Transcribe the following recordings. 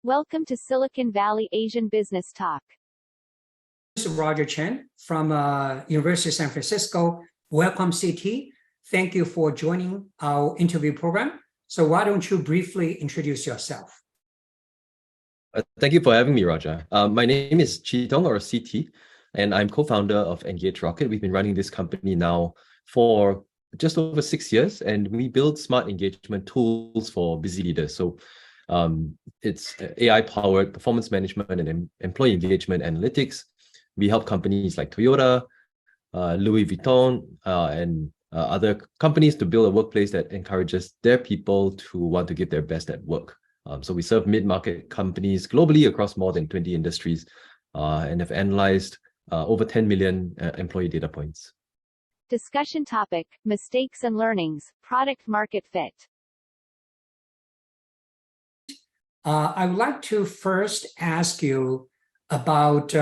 Welcome to Silicon Valley Asian Business Talk. Professor Roger Chen from University of San Francisco. Welcome, CT. Thank you for joining our interview program. So why don't you briefly introduce yourself? Thank you for having me, Roger. My name is CheeTung, or CT, and I'm co-founder of EngageRocket. We've been running this company now for just over 6 years, and we build smart engagement tools for busy leaders. So it's AI-powered performance management and employee engagement analytics. We help companies like Toyota, Louis Vuitton, and other companies to build a workplace that encourages their people to want to give their best at work. So we serve mid-market companies globally across more than 20 industries and have analyzed over 10 million employee data points. Discussion topic: mistakes and learnings, product market fit. I would like to first ask you about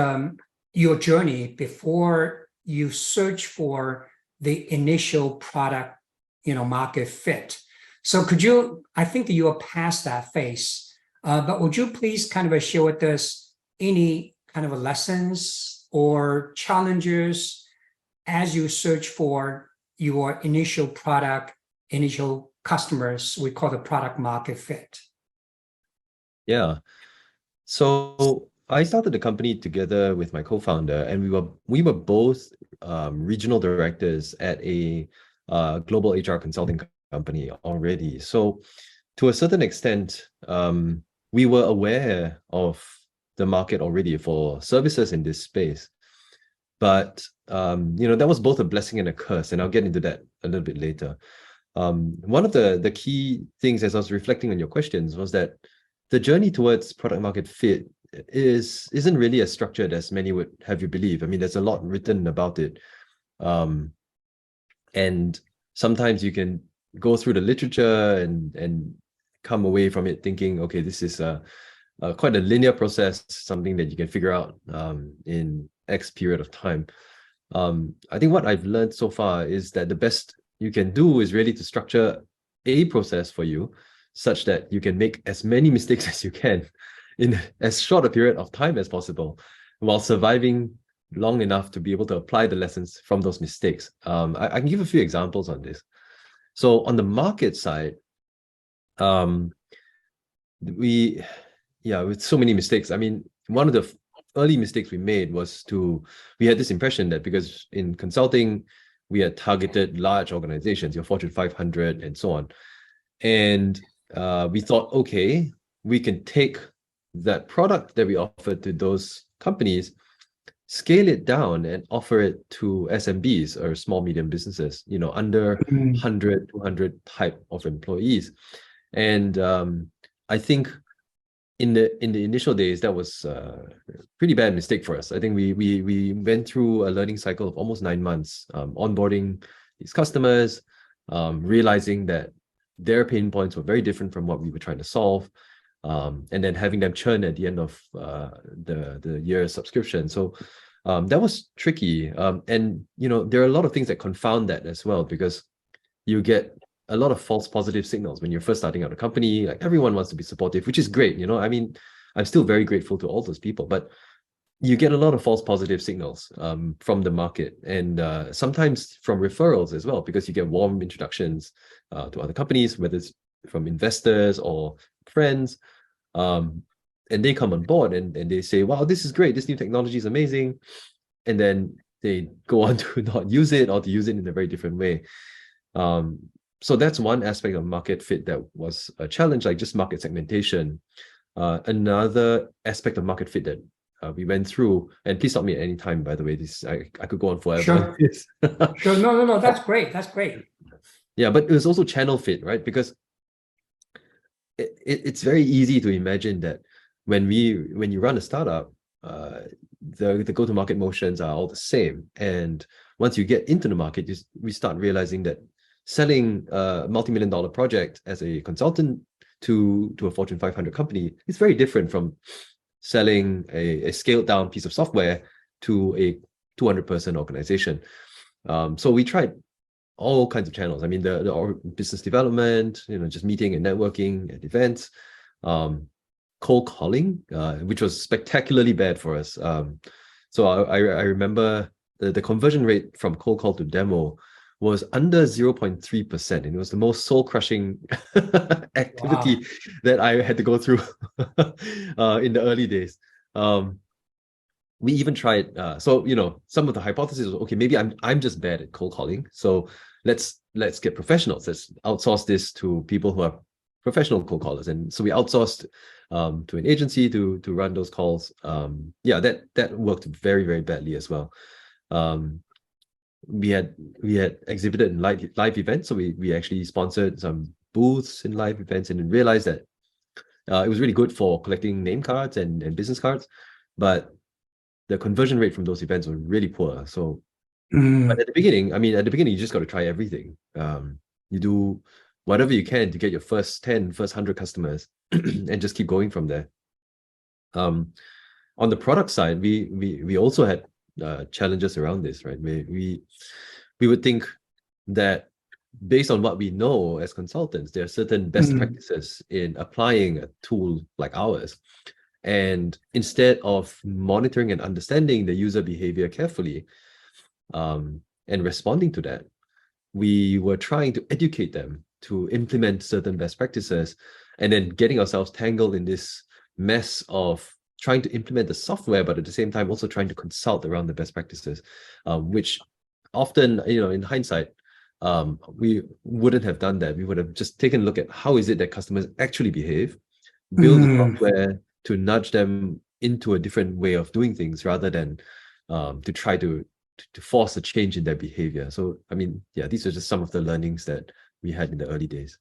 your journey before you search for the initial product, market fit. So could you, I think you are past that phase, but would you please kind of share with us any kind of lessons or challenges as you search for your initial product, initial customers, we call the product market fit? Yeah. So I started the company together with my co-founder, and we were both regional directors at a global HR consulting company already. So to a certain extent, we were aware of the market already for services in this space. But that was both a blessing and a curse, and I'll get into that a little bit later. One of the key things, as I was reflecting on your questions, was that the journey towards product market fit isn't really as structured as many would have you believe. I mean, there's a lot written about it. And sometimes you can go through the literature and come away from it thinking, okay, this is quite a linear process, something that you can figure out in X period of time. I think what I've learned so far is that the best you can do is really to structure a process for you such that you can make as many mistakes as you can in as short a period of time as possible, while surviving long enough to be able to apply the lessons from those mistakes. I can give a few examples on this. So on the market side, with so many mistakes. I mean, one of the early mistakes we made was we had this impression that because in consulting, we had targeted large organizations, your Fortune 500 and so on. And we thought, okay, we can take that product that we offered to those companies, scale it down and offer it to SMBs or small, medium businesses, under 100, 200 type of employees. And I think in the initial days, that was a pretty bad mistake for us. I think we went through a learning cycle of almost 9 months, onboarding these customers, realizing that their pain points were very different from what we were trying to solve, and then having them churn at the end of the year subscription. So that was tricky. And there are a lot of things that confound that as well, because you get a lot of false positive signals when you're first starting out a company. Like, everyone wants to be supportive, which is great. I mean, I'm still very grateful to all those people, but you get a lot of false positive signals from the market, and sometimes from referrals as well, because you get warm introductions to other companies, whether it's from investors or friends, and they come on board and they say, wow, this is great, this new technology is amazing, and then they go on to not use it, or to use it in a very different way. So that's one aspect of market fit that was a challenge, like just market segmentation. Another aspect of market fit that we went through, and please stop me at any time, by the way, I could go on forever. Sure. Sure. No, that's great. Yeah, but it was also channel fit, right? Because it's very easy to imagine that when you run a startup, the go-to-market motions are all the same. And once you get into the market, we start realizing that selling a multi-million-dollar project as a consultant to a Fortune 500 company is very different from selling a scaled-down piece of software to a 200-person organization. So we tried all kinds of channels. I mean, the business development, just meeting and networking at events, cold calling, which was spectacularly bad for us. So I remember the conversion rate from cold call to demo was under 0.3%. And it was the most soul-crushing activity that I had to go through in the early days. We even tried, so some of the hypotheses was, okay, maybe I'm just bad at cold calling. So let's get professionals. Let's outsource this to people who are professional cold callers. And so we outsourced to an agency to run those calls. That worked very, very badly as well. We had exhibited in live events, so we actually sponsored some booths in live events, and realized that it was really good for collecting name cards and business cards, but the conversion rate from those events was really poor. So, but at the beginning, you just got to try everything. You do whatever you can to get your first 10, first 100 customers, and just keep going from there. On the product side, we also had challenges around this, right? We would think that based on what we know as consultants, there are certain best practices in applying a tool like ours. And instead of monitoring and understanding the user behavior carefully and responding to that, we were trying to educate them to implement certain best practices, and then getting ourselves tangled in this mess of trying to implement the software, but at the same time also trying to consult around the best practices, which often, in hindsight, we wouldn't have done that. We would have just taken a look at how is it that customers actually behave, build the software to nudge them into a different way of doing things, rather than to try to force a change in their behavior. So, these are just some of the learnings that we had in the early days.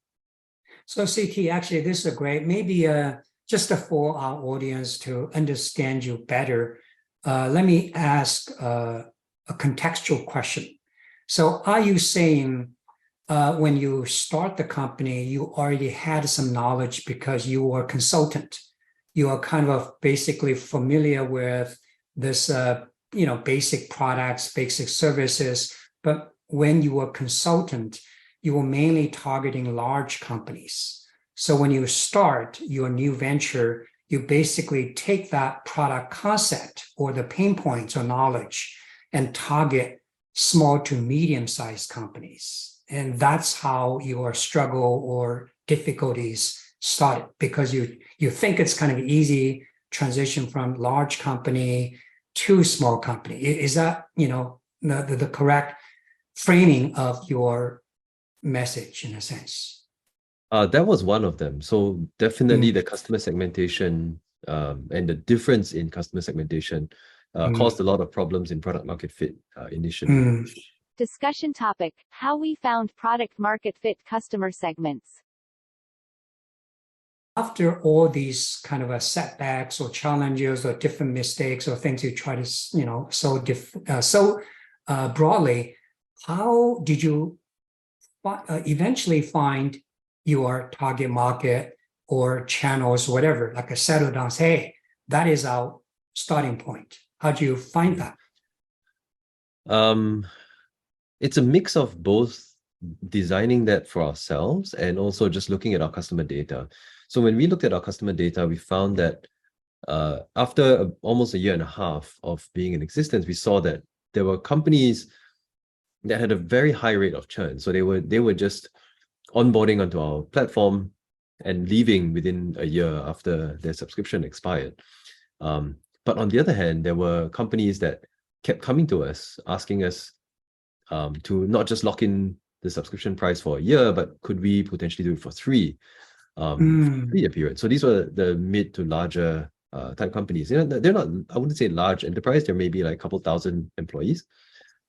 So CT, actually, this is great. Maybe just for our audience to understand you better, let me ask a contextual question. So are you saying when you start the company, you already had some knowledge because you were a consultant? You are kind of basically familiar with this, basic products, basic services. But when you were a consultant, you were mainly targeting large companies. So when you start your new venture, you basically take that product concept or the pain points or knowledge and target small to medium-sized companies. And that's how your struggle or difficulties started, because you think it's kind of easy transition from large company to small company. Is that, the correct framing of your message in a sense? That was one of them. So definitely the customer segmentation and the difference in customer segmentation caused a lot of problems in product market fit initially. Discussion topic: how we found product market fit customer segments. After all these kind of setbacks or challenges or different mistakes or things you try to, so broadly, how did you eventually find your target market or channels, whatever, like a settle down, say, hey, that is our starting point? How do you find that? It's a mix of both designing that for ourselves and also just looking at our customer data. So when we looked at our customer data, we found that after almost a year and a half of being in existence, we saw that there were companies that had a very high rate of churn. So they were just onboarding onto our platform and leaving within a year after their subscription expired. But on the other hand, there were companies that kept coming to us, asking us to not just lock in the subscription price for a year, but could we potentially do it for 3-year period. So these were the mid to larger type companies. They're not, I wouldn't say large enterprise. There may be like a couple thousand employees,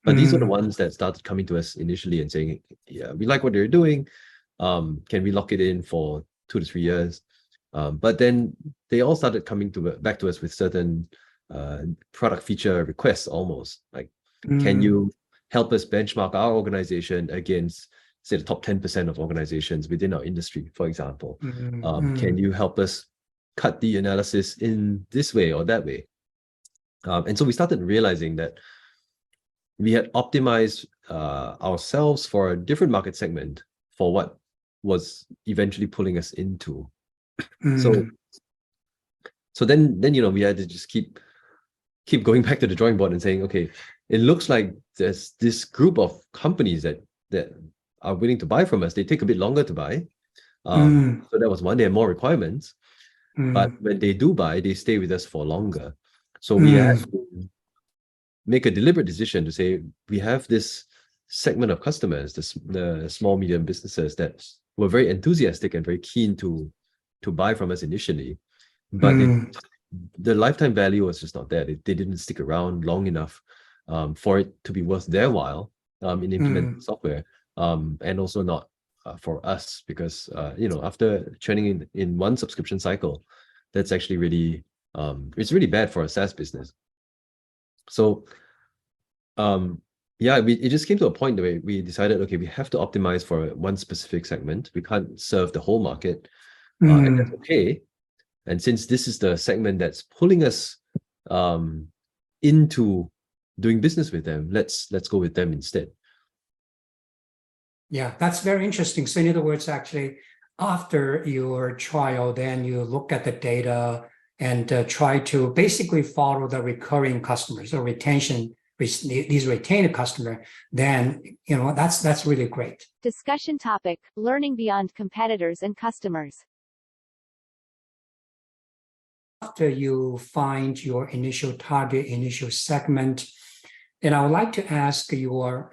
but these are the ones that started coming to us initially and saying, yeah, we like what you're doing. Can we lock it in for 2 to 3 years? But then they all started coming back to us with certain product feature requests, almost like, can you help us benchmark our organization against, say, the top 10% of organizations within our industry, for example? Can you help us cut the analysis in this way or that way? And so we started realizing that we had optimized ourselves for a different market segment for what was eventually pulling us into. So So then we had to just keep going back to the drawing board and saying, okay, it looks like there's this group of companies that are willing to buy from us. They take a bit longer to buy. So that was one. They have more requirements, but when they do buy, they stay with us for longer. So we had to make a deliberate decision to say we have this segment of customers, the small medium businesses that were very enthusiastic and very keen to buy from us initially, but the lifetime value was just not there. They didn't stick around long enough for it to be worth their while in implementing software, and also not for us, because after churning in one subscription cycle, that's actually really it's really bad for a SaaS business. So it just came to a point where we decided, okay, we have to optimize for one specific segment. We can't serve the whole market, and that's okay. And since this is the segment that's pulling us into doing business with them, let's go with them instead. Yeah, that's very interesting. So in other words, actually, after your trial, then you look at the data and try to basically follow the recurring customers or retention, these retained customer, then that's really great. Discussion topic: learning beyond competitors and customers. After you find your initial target, initial segment, and I would like to ask your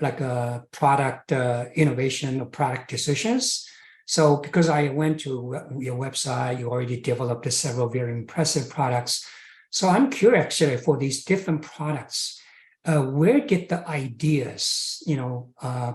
product innovation or product decisions. So because I went to your website, you already developed several very impressive products. So I'm curious actually for these different products, where did the ideas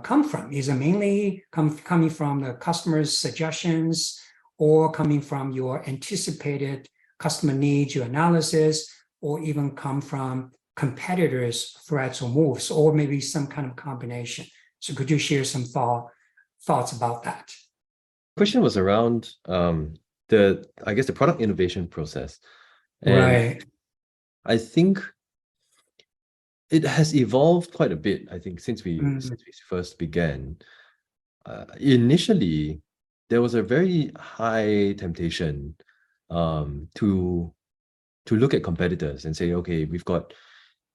come from? Is it mainly coming from the customer's suggestions, or coming from your anticipated customer needs, your analysis, or even come from competitors' threats or moves, or maybe some kind of combination? So could you share some thoughts about that? The question was around the product innovation process. And right. I think it has evolved quite a bit, I think, since we first began. Initially, there was a very high temptation to look at competitors and say, okay, we've got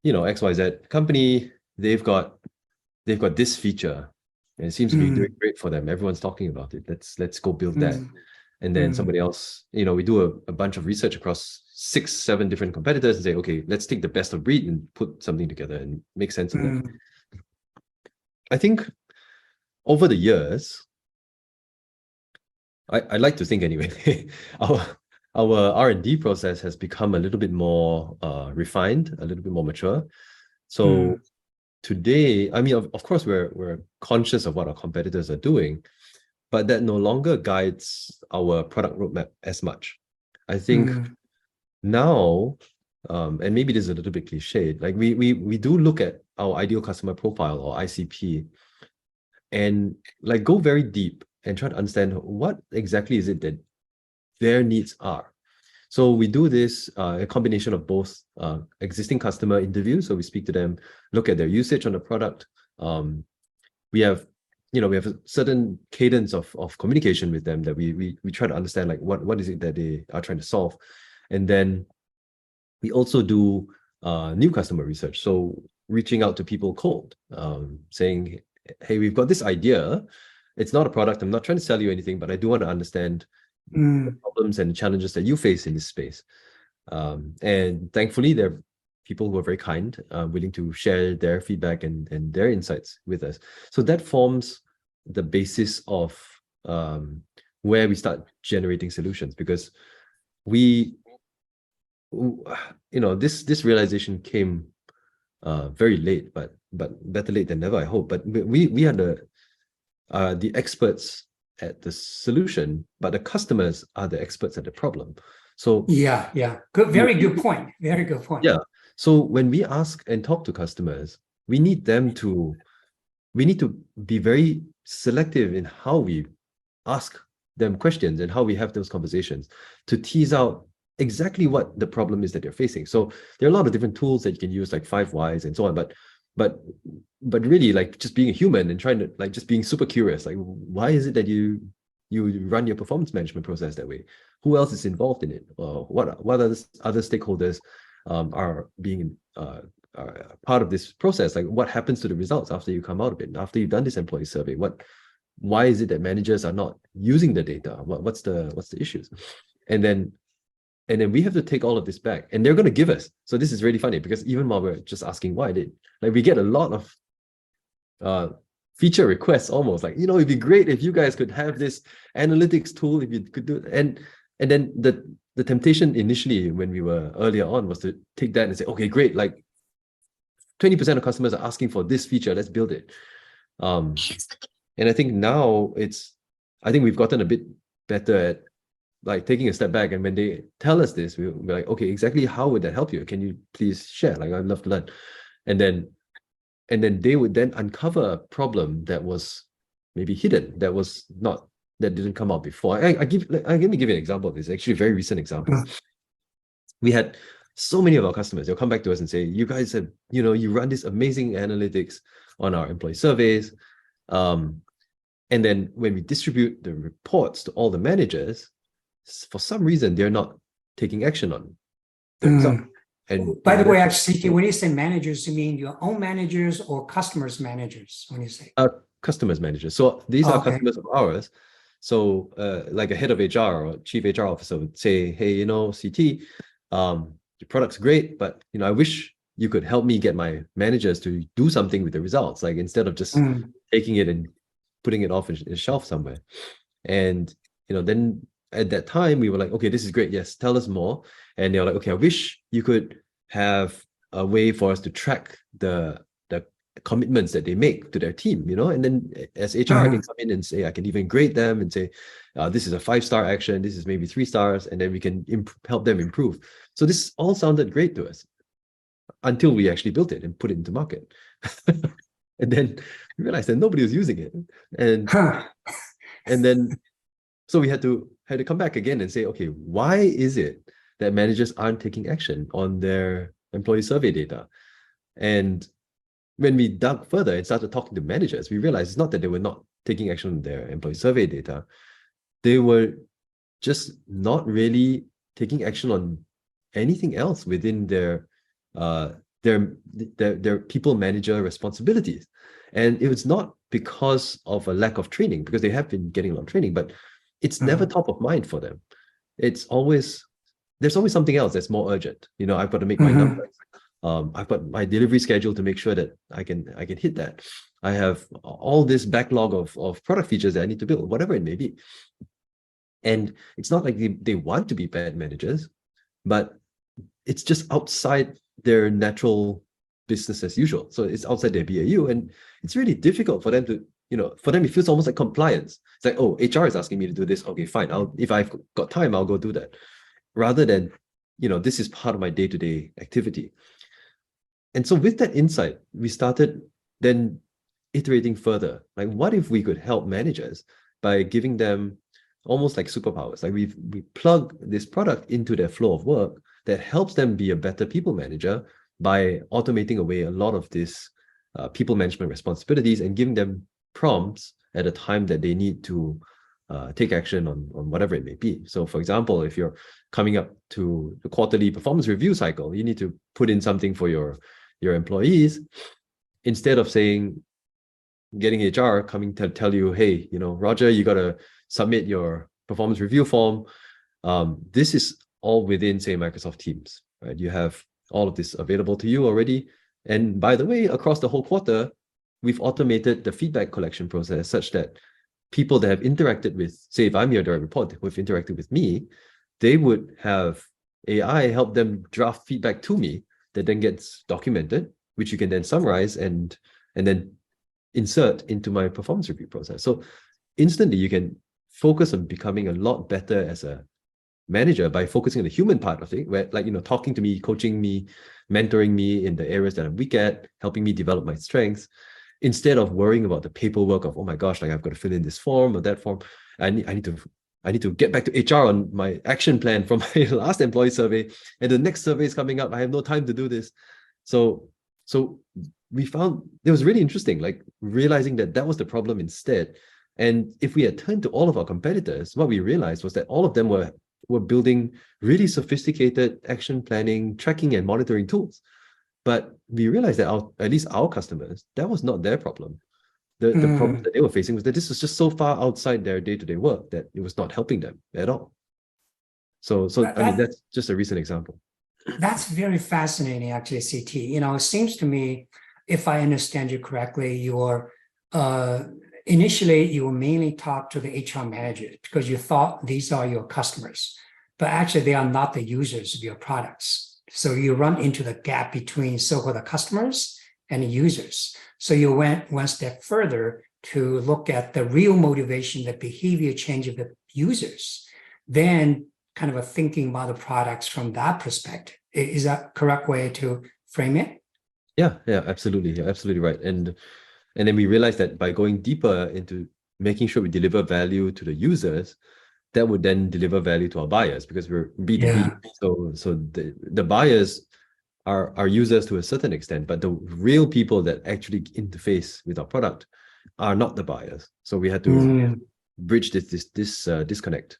XYZ company, they've got this feature, and it seems to be doing great for them. Everyone's talking about it. Let's go build that. And then somebody else, we do a bunch of research across 6-7 different competitors and say, okay, let's take the best of breed and put something together and make sense of that. I think over the years, I like to think anyway, our R&D process has become a little bit more refined, a little bit more mature. So today, I mean, of course, we're conscious of what our competitors are doing, but that no longer guides our product roadmap as much. I think now, and maybe this is a little bit cliched, like we do look at our ideal customer profile or ICP and like go very deep and try to understand what exactly is it that their needs are. So we do this a combination of both existing customer interviews, so we speak to them, look at their usage on the product. We have a certain cadence of communication with them that we try to understand like what is it that they are trying to solve. And then we also do new customer research, so reaching out to people cold, saying, hey, we've got this idea. It's not a product. I'm not trying to sell you anything, but I do want to understand the problems and challenges that you face in this space. And thankfully, there are people who are very kind, willing to share their feedback and their insights with us. So that forms the basis of where we start generating solutions, because this realization came very late, but better late than never, I hope. But we are the experts at the solution, but the customers are the experts at the problem. So good, very good point. Very good point. Yeah. So when we ask and talk to customers, we need to be very selective in how we ask them questions and how we have those conversations to tease out exactly what the problem is that they're facing. So there are a lot of different tools that you can use, like 5 whys and so on, but really, like, just being a human and trying to, like, just being super curious, like, why is it that you you run your performance management process that way. Who else is involved in it? What other stakeholders are being part of this process? Like, what happens to the results after you come out of it, after you've done this employee survey? Why is it that managers are not using the data? What's the issues? And then we have to take all of this back, and they're going to give us. So this is really funny, because even while we're just asking why, we get a lot of feature requests, almost like, it'd be great if you guys could have this analytics tool, if you could do it. And then the temptation initially when we were earlier on was to take that and say, okay, great, like 20% of customers are asking for this feature, let's build it. And I think now I think we've gotten a bit better at like taking a step back, and when they tell us this, we're like, okay, exactly how would that help you? Can you please share? Like, I'd love to learn. And then they would then uncover a problem that was maybe hidden, that didn't come out before. Let me give you an example of this, actually a very recent example. We had so many of our customers, they'll come back to us and say, you guys have, you run this amazing analytics on our employee surveys. And then when we distribute the reports to all the managers, for some reason, they're not taking action on the result. And by the way, actually, when you say managers, you mean your own managers or customers' managers? When you say customers' managers, so these are customers of ours. So, like a head of HR or chief HR officer would say, "Hey, CT, your product's great, but I wish you could help me get my managers to do something with the results. Like, instead of just taking it and putting it off a shelf somewhere." And then at that time we were like, okay, this is great. Yes, tell us more. And they're like, okay, I wish you could have a way for us to track the commitments that they make to their team, and then as HR, I can come in and say, I can even grade them and say, this is a 5-star action, this is maybe 3 stars, and then we can help them improve. So this all sounded great to us until we actually built it and put it into market. And then we realized that nobody was using it. And then so we had to come back again and say, okay, why is it that managers aren't taking action on their employee survey data? And when we dug further and started talking to managers, we realized it's not that they were not taking action on their employee survey data. They were just not really taking action on anything else within their people manager responsibilities. And it was not because of a lack of training, because they have been getting a lot of training, but it's never top of mind for them. There's always something else that's more urgent. I've got to make my numbers. I've got my delivery schedule to make sure that I can hit that. I have all this backlog of product features that I need to build, whatever it may be. And it's not like they want to be bad managers, but it's just outside their natural business as usual. So it's outside their BAU, and it's really difficult for them to, for them, it feels almost like compliance. It's like, oh, HR is asking me to do this. Okay, fine. If I've got time, I'll go do that. Rather than, this is part of my day-to-day activity. And so with that insight, we started then iterating further. Like, what if we could help managers by giving them almost like superpowers? Like, we plug this product into their flow of work that helps them be a better people manager by automating away a lot of this people management responsibilities and giving them prompts at a time that they need to take action on whatever it may be. So for example, if you're coming up to the quarterly performance review cycle, you need to put in something for your employees. Instead of getting HR coming to tell you, hey, Roger, you got to submit your performance review form. This is all within, say, Microsoft Teams, right? You have all of this available to you already. And by the way, across the whole quarter, we've automated the feedback collection process such that people that have interacted with, say, if I'm your direct report, who have interacted with me, they would have AI help them draft feedback to me that then gets documented, which you can then summarize and then insert into my performance review process. So instantly you can focus on becoming a lot better as a manager by focusing on the human part of it, where, like, talking to me, coaching me, mentoring me in the areas that I'm weak at, helping me develop my strengths, instead of worrying about the paperwork of, oh my gosh, like, I've got to fill in this form or that form. I need to get back to HR on my action plan from my last employee survey, and the next survey is coming up. I have no time to do this. So we found it was really interesting, like, realizing that was the problem. Instead, And if we had turned to all of our competitors, what we realized was that all of them were building really sophisticated action planning, tracking, and monitoring tools. But we realized that at least our customers, that was not their problem. The problem that they were facing was that this was just so far outside their day-to-day work that it was not helping them at all. So I mean, that's just a recent example. That's very fascinating, actually, CT. It seems to me, if I understand you correctly, initially you mainly talked to the HR managers because you thought these are your customers, but actually they are not the users of your products. So you run into the gap between so-called the customers and the users. So you went one step further to look at the real motivation, the behavior change of the users, then kind of thinking about the products from that perspective. Is that correct way to frame it? Yeah, absolutely. You're absolutely right. And then we realized that by going deeper into making sure we deliver value to the users, that would then deliver value to our buyers because we're B2B. Yeah. So the buyers are users to a certain extent, but the real people that actually interface with our product are not the buyers. So we had to bridge this disconnect.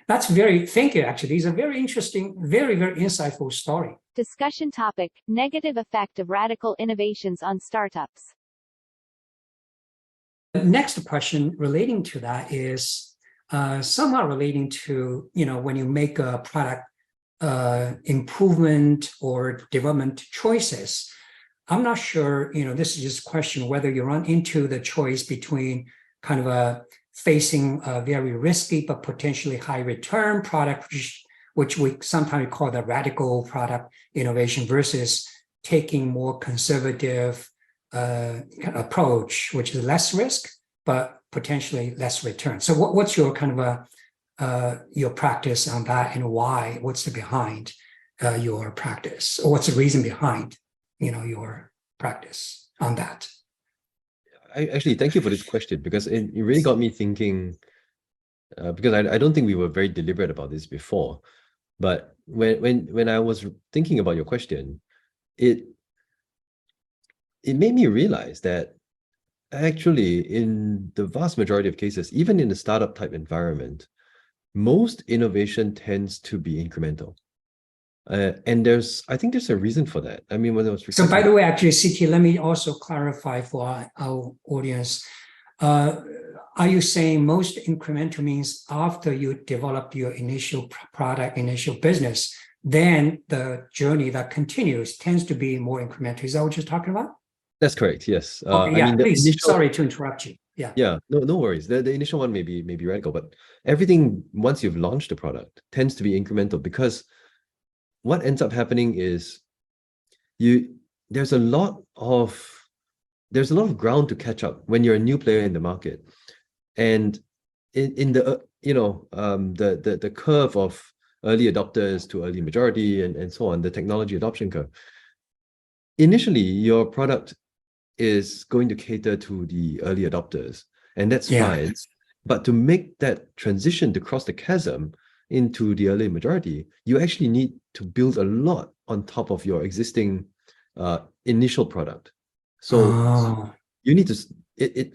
Thank you, actually. These are very interesting, very, very insightful story. Discussion topic: negative effect of radical innovations on startups. The next question relating to that is somewhat relating to, when you make a product improvement or development choices. I'm not sure, this is just a question whether you run into the choice between kind of facing a very risky but potentially high return product, which we sometimes call the radical product innovation, versus taking more conservative approach, which is less risk but potentially less return. So what's your kind of your practice on that, and why? What's the behind your practice, or what's the reason behind your practice on that? Actually, thank you for this question, because it really got me thinking, because I don't think we were very deliberate about this before. But when I was thinking about your question, it made me realize that actually in the vast majority of cases, even in the startup type environment, most innovation tends to be incremental. And I think there's a reason for that. I mean, when I was so by the way, actually, CT, let me also clarify for our audience. Are you saying most incremental means after you develop your initial product, initial business, then the journey that continues tends to be more incremental? Is that what you're talking about? That's correct. Yes. Okay, yeah. I mean, please. Sorry to interrupt you. Yeah. Yeah. No worries. The initial one may be radical, but everything once you've launched the product tends to be incremental, because what ends up happening is there's a lot of ground to catch up when you're a new player in the market, and in the the curve of early adopters to early majority and so on, the technology adoption curve. Initially, your product is going to cater to the early adopters, and that's fine. But to make that transition, to cross the chasm into the early majority, you actually need to build a lot on top of your existing initial product. So you need to,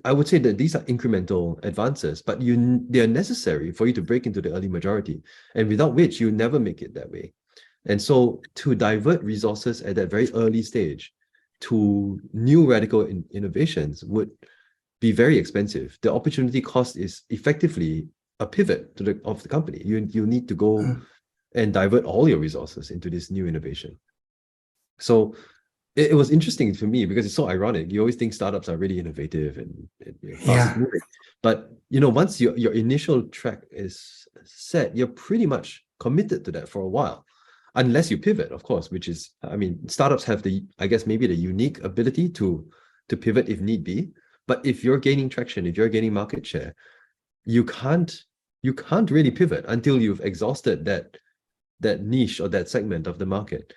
I would say that these are incremental advances, but they are necessary for you to break into the early majority, and without which you never make it that way. And so to divert resources at that very early stage to new radical innovations would be very expensive. The opportunity cost is effectively a pivot of the company. You need to go and divert all your resources into this new innovation. So it was interesting for me because it's so ironic. You always think startups are really innovative and fast moving, but once your initial track is set, you're pretty much committed to that for a while. Unless you pivot, of course, which is, I mean, startups have maybe the unique ability to pivot if need be. But if you're gaining traction, if you're gaining market share, you can't really pivot until you've exhausted that niche or that segment of the market.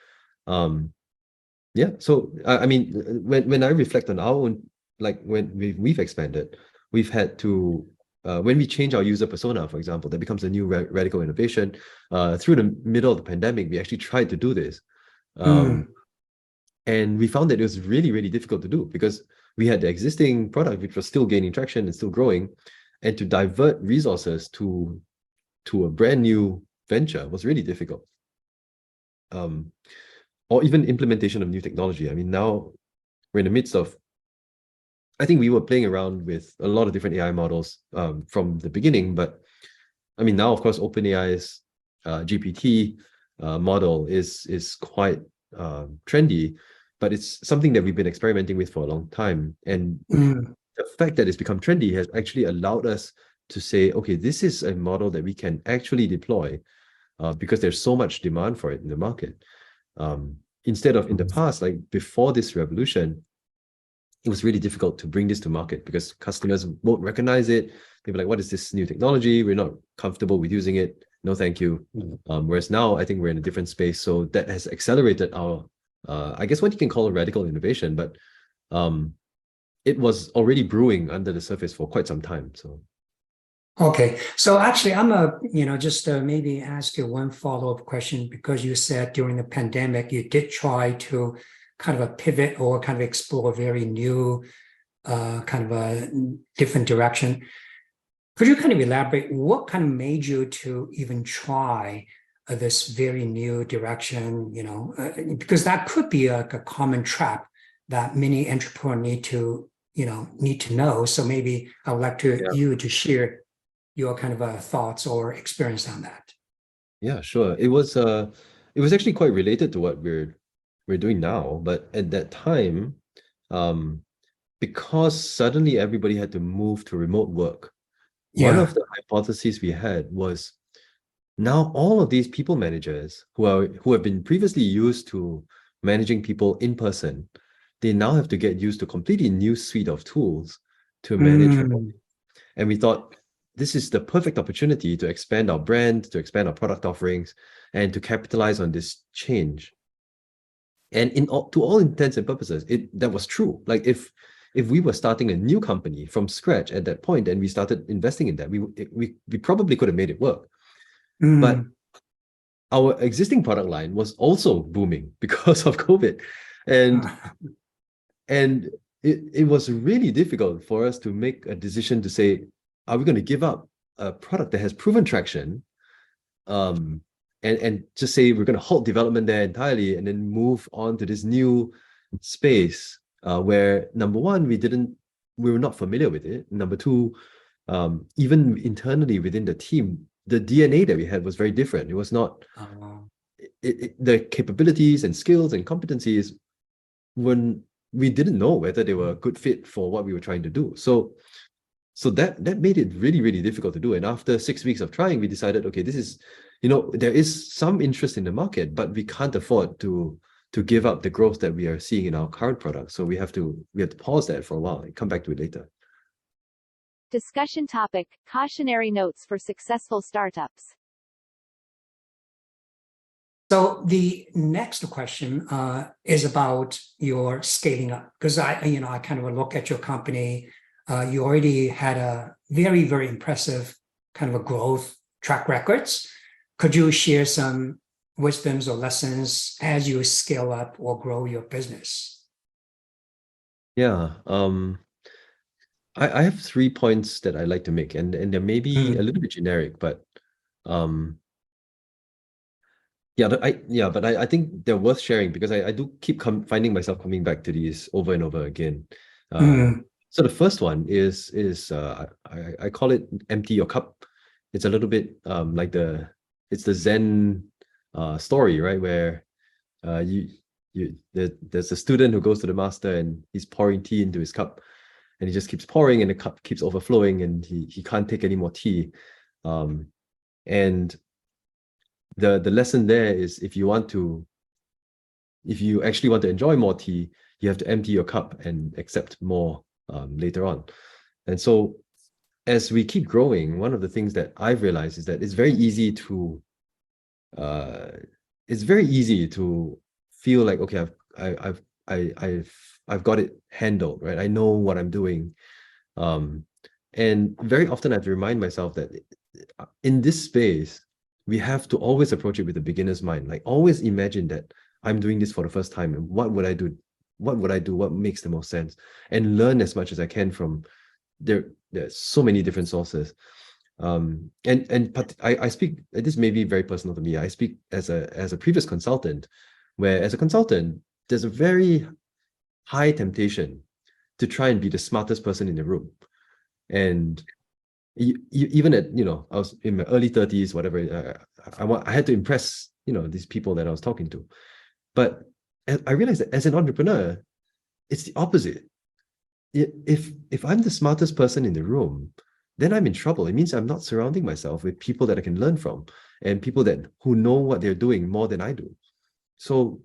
So I mean, when I reflect on our own, like when we've expanded, we've had to when we change our user persona, for example, that becomes a new radical innovation. Through the middle of the pandemic, we actually tried to do this. And we found that it was really, really difficult to do, because we had the existing product, which was still gaining traction and still growing, and to divert resources to a brand new venture was really difficult. Or even implementation of new technology. I mean, now we're in the midst of, I think we were playing around with a lot of different AI models from the beginning, but I mean, now, of course, OpenAI's GPT model is quite trendy, but it's something that we've been experimenting with for a long time. And the fact that it's become trendy has actually allowed us to say, okay, this is a model that we can actually deploy because there's so much demand for it in the market. Instead of in the past, like before this revolution, it was really difficult to bring this to market because customers won't recognize it. They'll be like, what is this new technology? We're not comfortable with using it. No, thank you. Whereas now, I think we're in a different space. So that has accelerated our, I guess what you can call a radical innovation, but it was already brewing under the surface for quite some time. So. Okay, so actually, I'm just maybe ask you one follow-up question, because you said during the pandemic you did try to kind of a pivot or kind of explore a very new kind of a different direction. Could you kind of elaborate what kind of made you to even try this very new direction? Because that could be a common trap that many entrepreneurs need to know. So maybe I would like you to share your kind of thoughts or experience on that. Yeah, sure. It was actually quite related to what we're doing now, but at that time, because suddenly everybody had to move to remote work, one of the hypotheses we had was now all of these people managers who have been previously used to managing people in person, they now have to get used to a completely new suite of tools to manage remotely. And we thought, this is the perfect opportunity to expand our brand, to expand our product offerings, and to capitalize on this change. And to all intents and purposes, that was true. Like if we were starting a new company from scratch at that point and we started investing in that, we probably could have made it work. But our existing product line was also booming because of COVID. And it was really difficult for us to make a decision to say, are we going to give up a product that has proven traction and just say we're going to halt development there entirely and then move on to this new space where, number one, we were not familiar with it. Number two, even internally within the team, the DNA that we had was very different. It was not the capabilities and skills and competencies when we didn't know whether they were a good fit for what we were trying to do. So that made it really, really difficult to do. And after 6 weeks of trying, we decided, okay, this is, there is some interest in the market, but we can't afford to give up the growth that we are seeing in our current product. So we have to pause that for a while and come back to it later. Discussion topic: cautionary notes for successful startups. So the next question is about your scaling up, because I kind of look at your company. You already had a very, very impressive kind of a growth track records. Could you share some wisdoms or lessons as you scale up or grow your business? Yeah, I have 3 points that I like to make, and they may be a little bit generic, but I think they're worth sharing because I do keep finding myself coming back to these over and over again. So the first one is I call it empty your cup. It's a little bit like it's the Zen story, right? Where there's a student who goes to the master and he's pouring tea into his cup, and he just keeps pouring and the cup keeps overflowing and he can't take any more tea. And the lesson there is if you actually want to enjoy more tea, you have to empty your cup and accept more later on. And so as we keep growing, one of the things that I've realized is that it's very easy to feel like, okay, I've got it handled, right? I know what I'm doing. And very often I have to remind myself that in this space, we have to always approach it with a beginner's mind. Like always imagine that I'm doing this for the first time and what would I do what would I do? What makes the most sense? And learn as much as I can from there's so many different sources. I speak, this may be very personal to me. I speak as a previous consultant, where as a consultant, there's a very high temptation to try and be the smartest person in the room. And even at, I was in my early 30s, whatever, I had to impress, these people that I was talking to. But I realized that as an entrepreneur, it's the opposite. If I'm the smartest person in the room, then I'm in trouble. It means I'm not surrounding myself with people that I can learn from and people who know what they're doing more than I do. So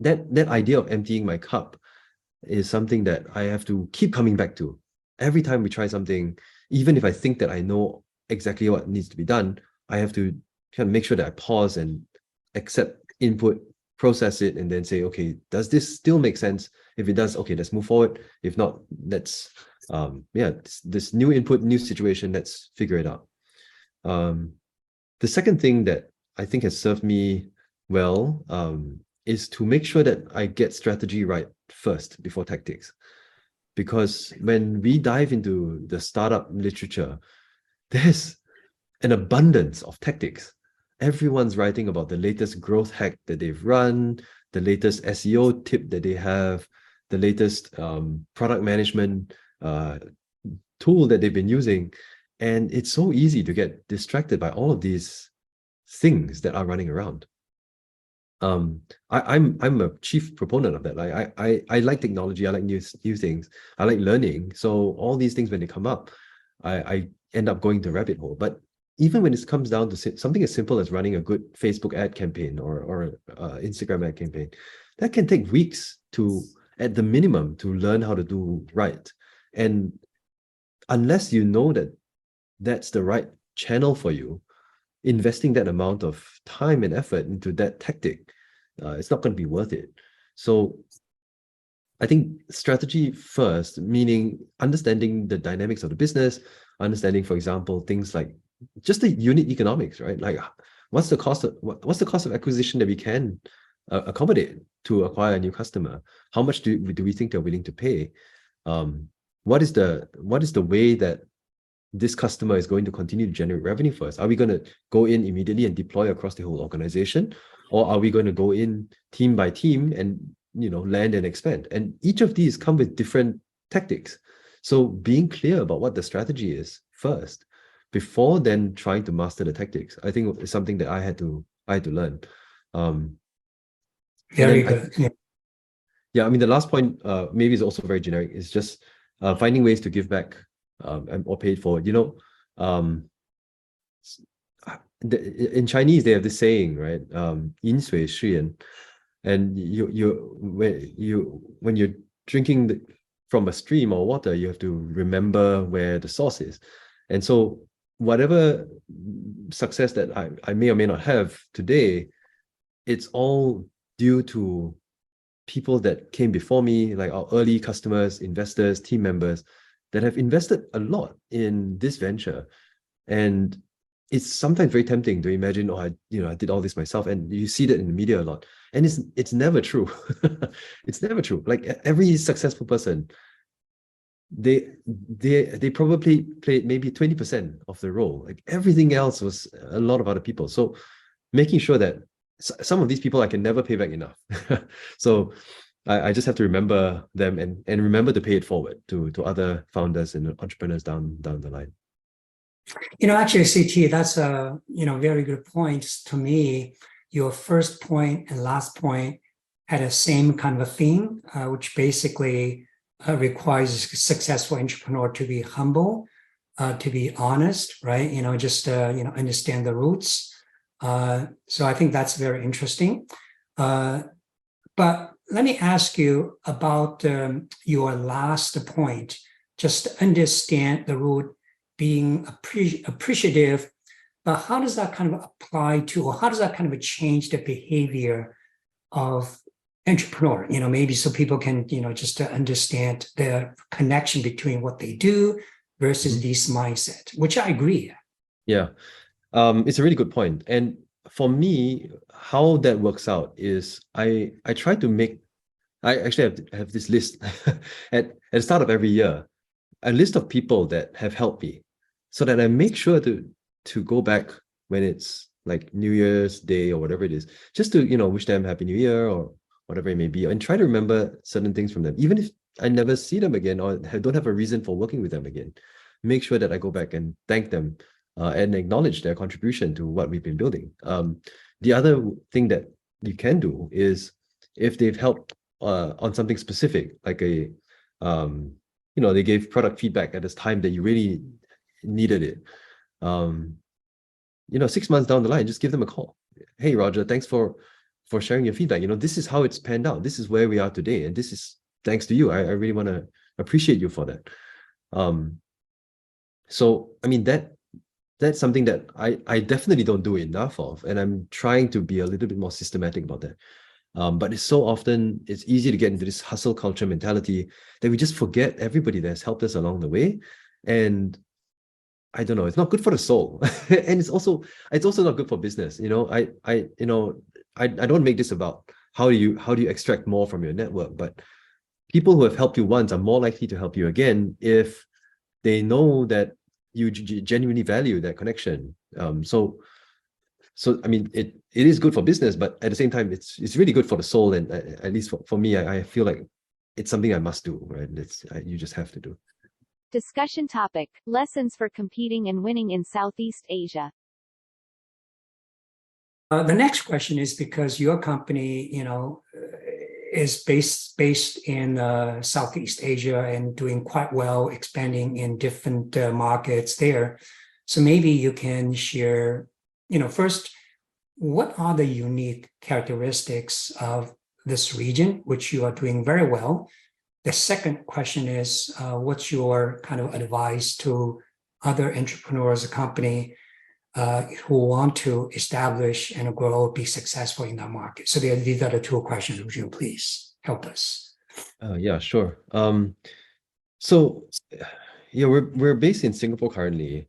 that idea of emptying my cup is something that I have to keep coming back to. Every time we try something, even if I think that I know exactly what needs to be done, I have to kind of make sure that I pause and accept input, process it, and then say, okay, does this still make sense? If it does, okay, let's move forward. If not, let's this new input, new situation, let's figure it out. The second thing that I think has served me well is to make sure that I get strategy right first before tactics. Because when we dive into the startup literature, there's an abundance of tactics. Everyone's writing about the latest growth hack that they've run, the latest SEO tip that they have, the latest product management tool that they've been using. And it's so easy to get distracted by all of these things that are running around. I'm a chief proponent of that. I like technology. I like new things. I like learning. So all these things, when they come up, I end up going to rabbit hole. But even when it comes down to something as simple as running a good Facebook ad campaign or Instagram ad campaign, that can take weeks at the minimum, to learn how to do right. And unless you know that that's the right channel for you, investing that amount of time and effort into that tactic, it's not going to be worth it. So I think strategy first, meaning understanding the dynamics of the business, understanding, for example, things like just the unit economics, right? Like what's the cost of acquisition that we can accommodate to acquire a new customer? How much do we think they're willing to pay? What is the way that this customer is going to continue to generate revenue for us? Are we going to go in immediately and deploy across the whole organization? Or are we going to go in team by team and land and expand? And each of these come with different tactics. So being clear about what the strategy is first, before then trying to master the tactics, I think is something that I had to learn. Very good. Yeah, I mean, the last point maybe is also very generic. It's just finding ways to give back or pay it forward. In Chinese, they have this saying, right? 饮水思源. And when you're drinking from a stream or water, you have to remember where the source is. And so whatever success that I may or may not have today, it's all due to people that came before me, like our early customers, investors, team members that have invested a lot in this venture. And it's sometimes very tempting to imagine, I did all this myself. And you see that in the media a lot. And it's never true. It's never true. Like every successful person, they probably played maybe 20% of the role. Like everything else was a lot of other people. So making sure that some of these people I can never pay back enough. So I just have to remember them and remember to pay it forward to other founders and entrepreneurs down the line. Actually, CT, that's a very good point. To me, your first point and last point had the same kind of a theme, which basically requires a successful entrepreneur to be humble, to be honest, right? Just understand the roots. So I think that's very interesting. But let me ask you about your last point. Just understand the root, being appreciative, but how does that kind of apply to, or how does that kind of change the behavior of entrepreneur? Maybe so people can, just to understand the connection between what they do versus this mindset, which I agree. Yeah, it's a really good point. And for me, how that works out is I try to make I actually have this list at the start of every year, a list of people that have helped me, so that I make sure to go back when it's like New Year's Day or whatever it is, just to wish them Happy New Year or whatever it may be, and try to remember certain things from them, even if I never see them again or don't have a reason for working with them again. Make sure that I go back and thank them and acknowledge their contribution to what we've been building. The other thing that you can do is, if they've helped on something specific, like they gave product feedback at this time that you really needed it. 6 months down the line, just give them a call. Hey, Roger, thanks for sharing your feedback. This is how it's panned out. This is where we are today, and this is thanks to you. I really want to appreciate you for that. So I mean, that's something that I definitely don't do enough of, and I'm trying to be a little bit more systematic about that. But it's so often, it's easy to get into this hustle culture mentality that we just forget everybody that's helped us along the way. And I don't know, it's not good for the soul. And it's also not good for business. I don't make this about how do you extract more from your network, but people who have helped you once are more likely to help you again if they know that you genuinely value that connection. So I mean, it is good for business, but at the same time, it's really good for the soul. And at least for me, I feel like it's something I must do, right? You just have to do. Discussion topic: lessons for competing and winning in Southeast Asia. The next question is, because your company, is based in Southeast Asia and doing quite well, expanding in different markets there. So maybe you can share, first, what are the unique characteristics of this region, which you are doing very well? The second question is, what's your kind of advice to other entrepreneurs, a company who want to establish and grow, be successful in that market? So these are the two questions. Would you please help us? Yeah, sure. So yeah, we're based in Singapore currently,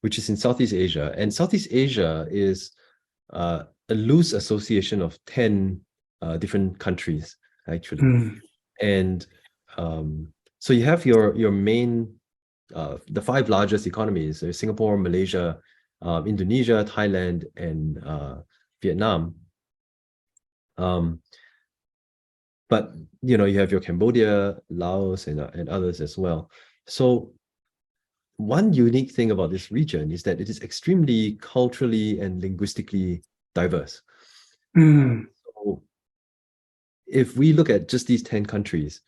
which is in Southeast Asia, and Southeast Asia is a loose association of 10 different countries, actually. And so you have your main the 5 largest economies: Singapore, Malaysia, Indonesia, Thailand, and Vietnam. But you have your Cambodia, Laos, and others as well. So one unique thing about this region is that it is extremely culturally and linguistically diverse. So if we look at just these 10 countries,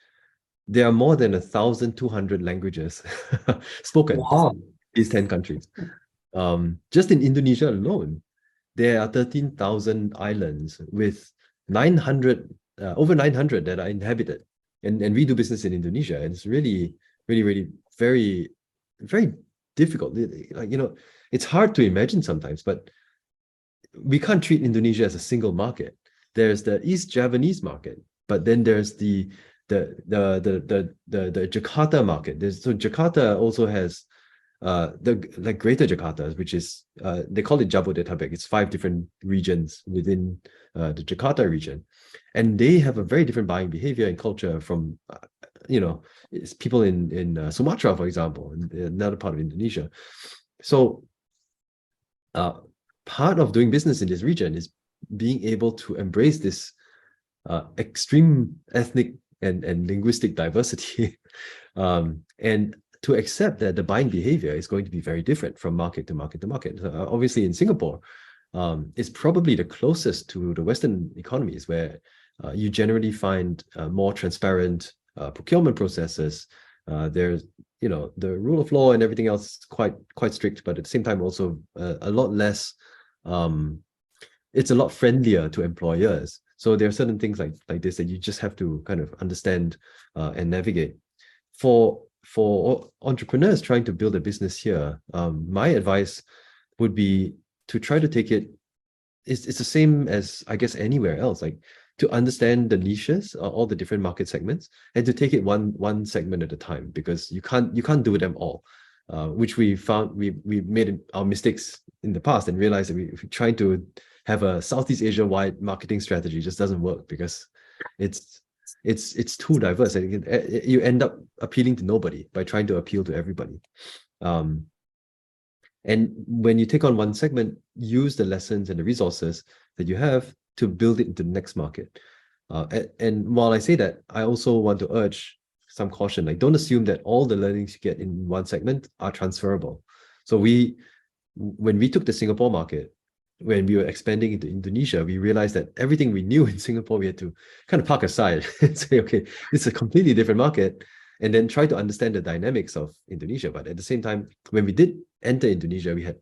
there are more than 1,200 languages spoken in these 10 countries. Just in Indonesia alone, there are 13,000 islands with over 900 that are inhabited. And we do business in Indonesia, and it's really, really, really very, very difficult. It's hard to imagine sometimes, but we can't treat Indonesia as a single market. There's the East Javanese market, but then there's the Jakarta market. So Jakarta also has the Greater Jakarta, which is they call it Jabodetabek. It's 5 different regions within the Jakarta region, and they have a very different buying behavior and culture from it's people in Sumatra, for example, in another part of Indonesia. So part of doing business in this region is being able to embrace this extreme ethnic and linguistic diversity, and to accept that the buying behavior is going to be very different from market to market to market. Obviously, in Singapore, it's probably the closest to the Western economies, where you generally find more transparent procurement processes. There's the rule of law and everything else quite strict, but at the same time also a lot less. It's a lot friendlier to employers. So there are certain things like this that you just have to kind of understand and navigate. For entrepreneurs trying to build a business here, my advice would be to try to take it. It's the same as, I guess, anywhere else. Like, to understand the niches, all the different market segments, and to take it one segment at a time, because you can't do them all. Which we found we made our mistakes in the past, and realized that if we try to have a Southeast Asia wide marketing strategy, just doesn't work, because it's too diverse, and you end up appealing to nobody by trying to appeal to everybody. And when you take on one segment, use the lessons and the resources that you have to build it into the next market. And while I say that, I also want to urge some caution. Like, don't assume that all the learnings you get in one segment are transferable. So when we took the Singapore market, when we were expanding into Indonesia, we realized that everything we knew in Singapore, we had to kind of park aside and say, okay, it's a completely different market, and then try to understand the dynamics of Indonesia. But at the same time, when we did enter Indonesia, we had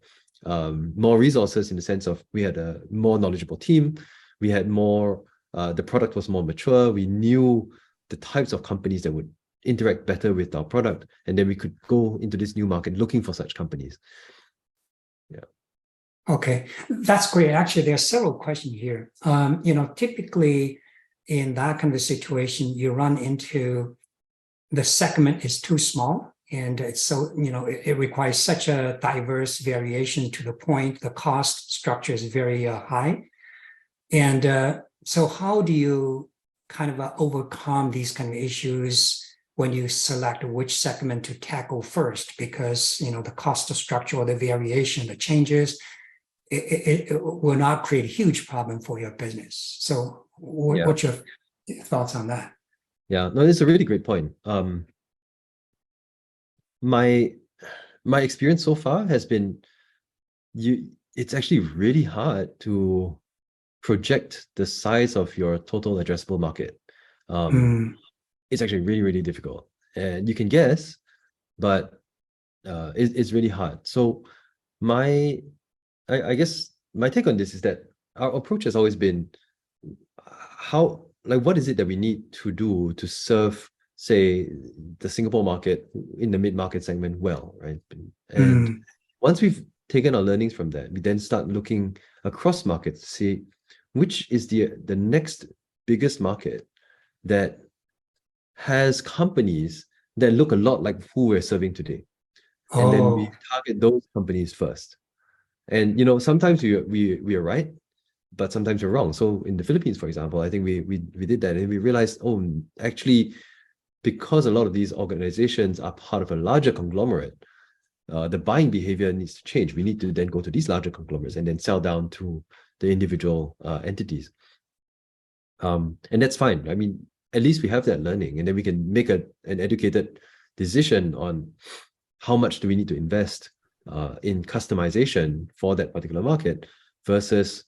more resources in the sense of we had a more knowledgeable team. We had more, the product was more mature. We knew the types of companies that would interact better with our product. And then we could go into this new market looking for such companies. Yeah. Okay, that's great. Actually, there are several questions here. Typically in that kind of a situation, you run into the segment is too small, and it's so, it requires such a diverse variation to the point the cost structure is very high. And so how do you kind of overcome these kind of issues when you select which segment to tackle first? Because, the cost structure or the variation, the changes, it will not create a huge problem for your business. So what's your thoughts on that? Yeah, no, it's a really great point. My experience so far has been, it's actually really hard to project the size of your total addressable market. It's actually really, really difficult. And you can guess, but it's really hard. So I guess my take on this is that our approach has always been what is it that we need to do to serve, say, the Singapore market in the mid-market segment well, right? And once we've taken our learnings from that, we then start looking across markets to see which is the next biggest market that has companies that look a lot like who we're serving today. And then we target those companies first. And sometimes we are right, but sometimes we're wrong. So in the Philippines, for example, I think we did that, and we realized, actually, because a lot of these organizations are part of a larger conglomerate, the buying behavior needs to change. We need to then go to these larger conglomerates and then sell down to the individual entities. And that's fine. I mean, at least we have that learning, and then we can make an educated decision on how much do we need to invest in customization for that particular market versus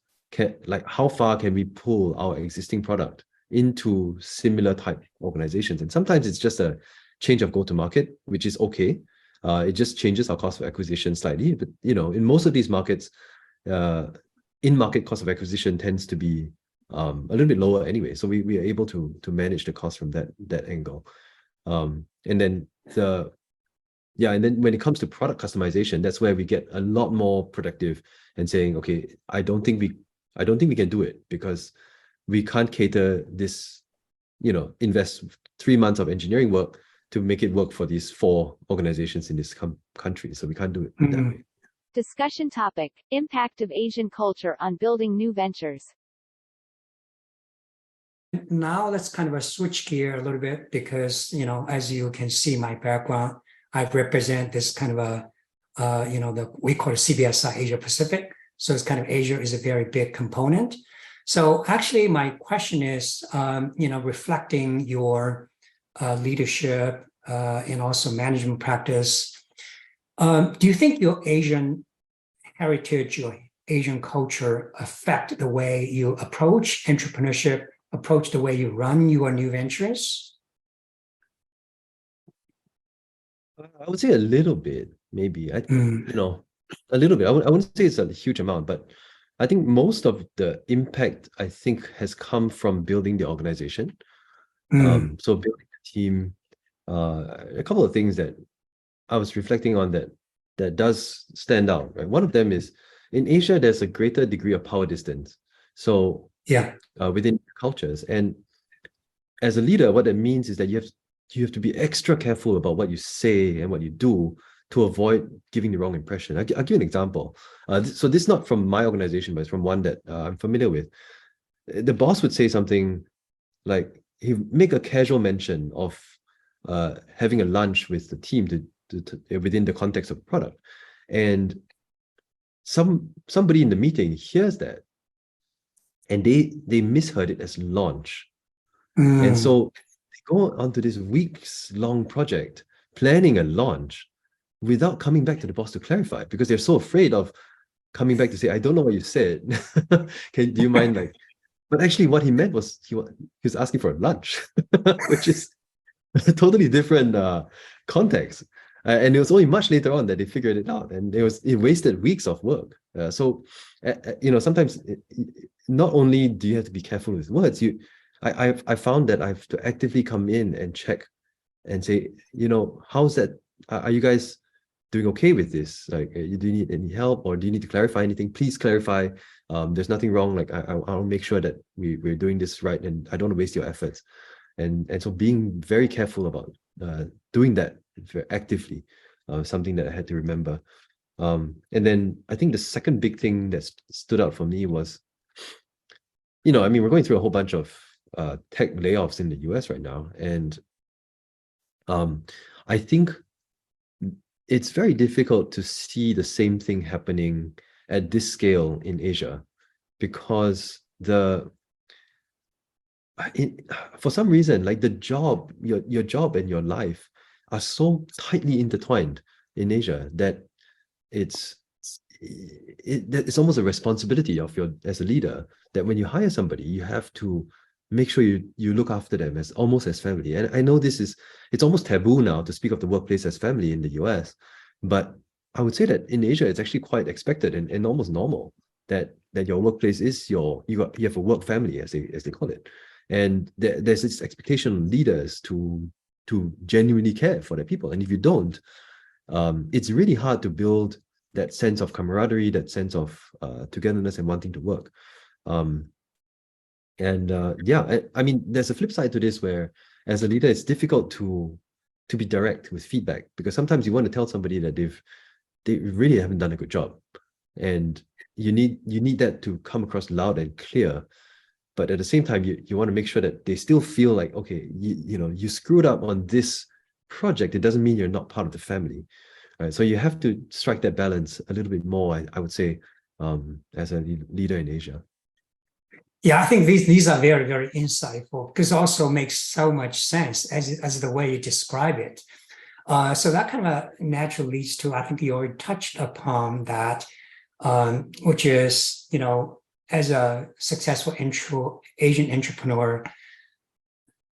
how far can we pull our existing product into similar type organizations. And sometimes it's just a change of go-to-market, which is okay. It just changes our cost of acquisition slightly. But in most of these markets, in-market cost of acquisition tends to be a little bit lower anyway. So we are able to manage the cost from that angle. And then when it comes to product customization, that's where we get a lot more productive and saying, okay, I don't think we can do it because we can't cater this, invest 3 months of engineering work to make it work for these 4 organizations in this country. So we can't do it that way. Discussion topic: impact of Asian culture on building new ventures. Now let's kind of switch gear a little bit because, as you can see my background, I represent this kind of we call it CBSI Asia Pacific. So it's kind of Asia is a very big component. So actually my question is, reflecting your leadership and also management practice, do you think your Asian heritage or Asian culture affect the way you approach entrepreneurship, approach the way you run your new ventures? I would say a little bit, maybe. A little bit. I wouldn't say it's a huge amount, but I think most of the impact, I think, has come from building the organization. So building a team, a couple of things that I was reflecting on that does stand out, right? One of them is in Asia, there's a greater degree of power distance. So within cultures, and as a leader, what that means is that you have to be extra careful about what you say and what you do to avoid giving the wrong impression. I'll give you an example. So this is not from my organization, but it's from one that I'm familiar with. The boss would say something like he make a casual mention of having a lunch with the team to within the context of the product, and somebody in the meeting hears that, and they misheard it as launch. And so they go onto this weeks long project planning a launch without coming back to the boss to clarify, because they're so afraid of coming back to say, I don't know what you said. Do you mind, like, but actually what he meant was he was asking for a lunch, which is a totally different context. And it was only much later on that they figured it out, and it wasted weeks of work. Sometimes not only do you have to be careful with words, I found that I have to actively come in and check and say, how's that? Are you guys doing okay with this? Like, do you need any help, or do you need to clarify anything? Please clarify. There's nothing wrong. Like, I'll make sure that we're doing this right, and I don't want to waste your efforts. And so being very careful about doing that very actively, something that I had to remember. And then I think the second big thing that stood out for me was, we're going through a whole bunch of tech layoffs in the US right now. And I think it's very difficult to see the same thing happening at this scale in Asia, because for some reason, like your job and your life are so tightly intertwined in Asia that it's almost a responsibility of as a leader, that when you hire somebody, you have to make sure you look after them as almost as family. And I know it's almost taboo now to speak of the workplace as family in the US, but I would say that in Asia, it's actually quite expected and almost normal that your workplace is you have a work family, as they call it. And there's this expectation on leaders to genuinely care for their people. And if you don't, it's really hard to build that sense of camaraderie, that sense of togetherness and wanting to work. There's a flip side to this, where as a leader, it's difficult to be direct with feedback, because sometimes you want to tell somebody that they really haven't done a good job, and you need that to come across loud and clear. But at the same time, you want to make sure that they still feel like, okay, you screwed up on this project. It doesn't mean you're not part of the family, right? So you have to strike that balance a little bit more, I would say, as a leader in Asia. Yeah, I think these are very, very insightful, because it also makes so much sense as the way you describe it. So that kind of naturally leads to, I think you already touched upon that, which is, as a successful Asian entrepreneur,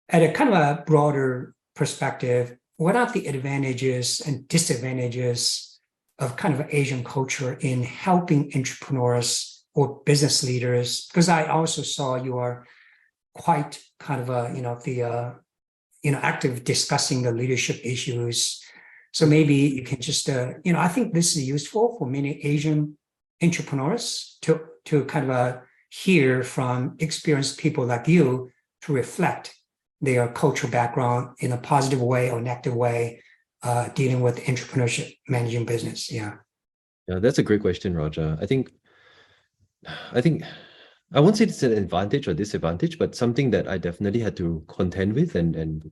at a kind of a broader perspective, what are the advantages and disadvantages of kind of Asian culture in helping entrepreneurs or business leaders? Because I also saw you are quite kind of active discussing the leadership issues. So maybe you can just, I think this is useful for many Asian entrepreneurs to kind of hear from experienced people like you, to reflect their cultural background in a positive way or negative way, dealing with entrepreneurship, managing business. Yeah, that's a great question, Roger. I think I won't say it's an advantage or disadvantage, but something that I definitely had to contend with and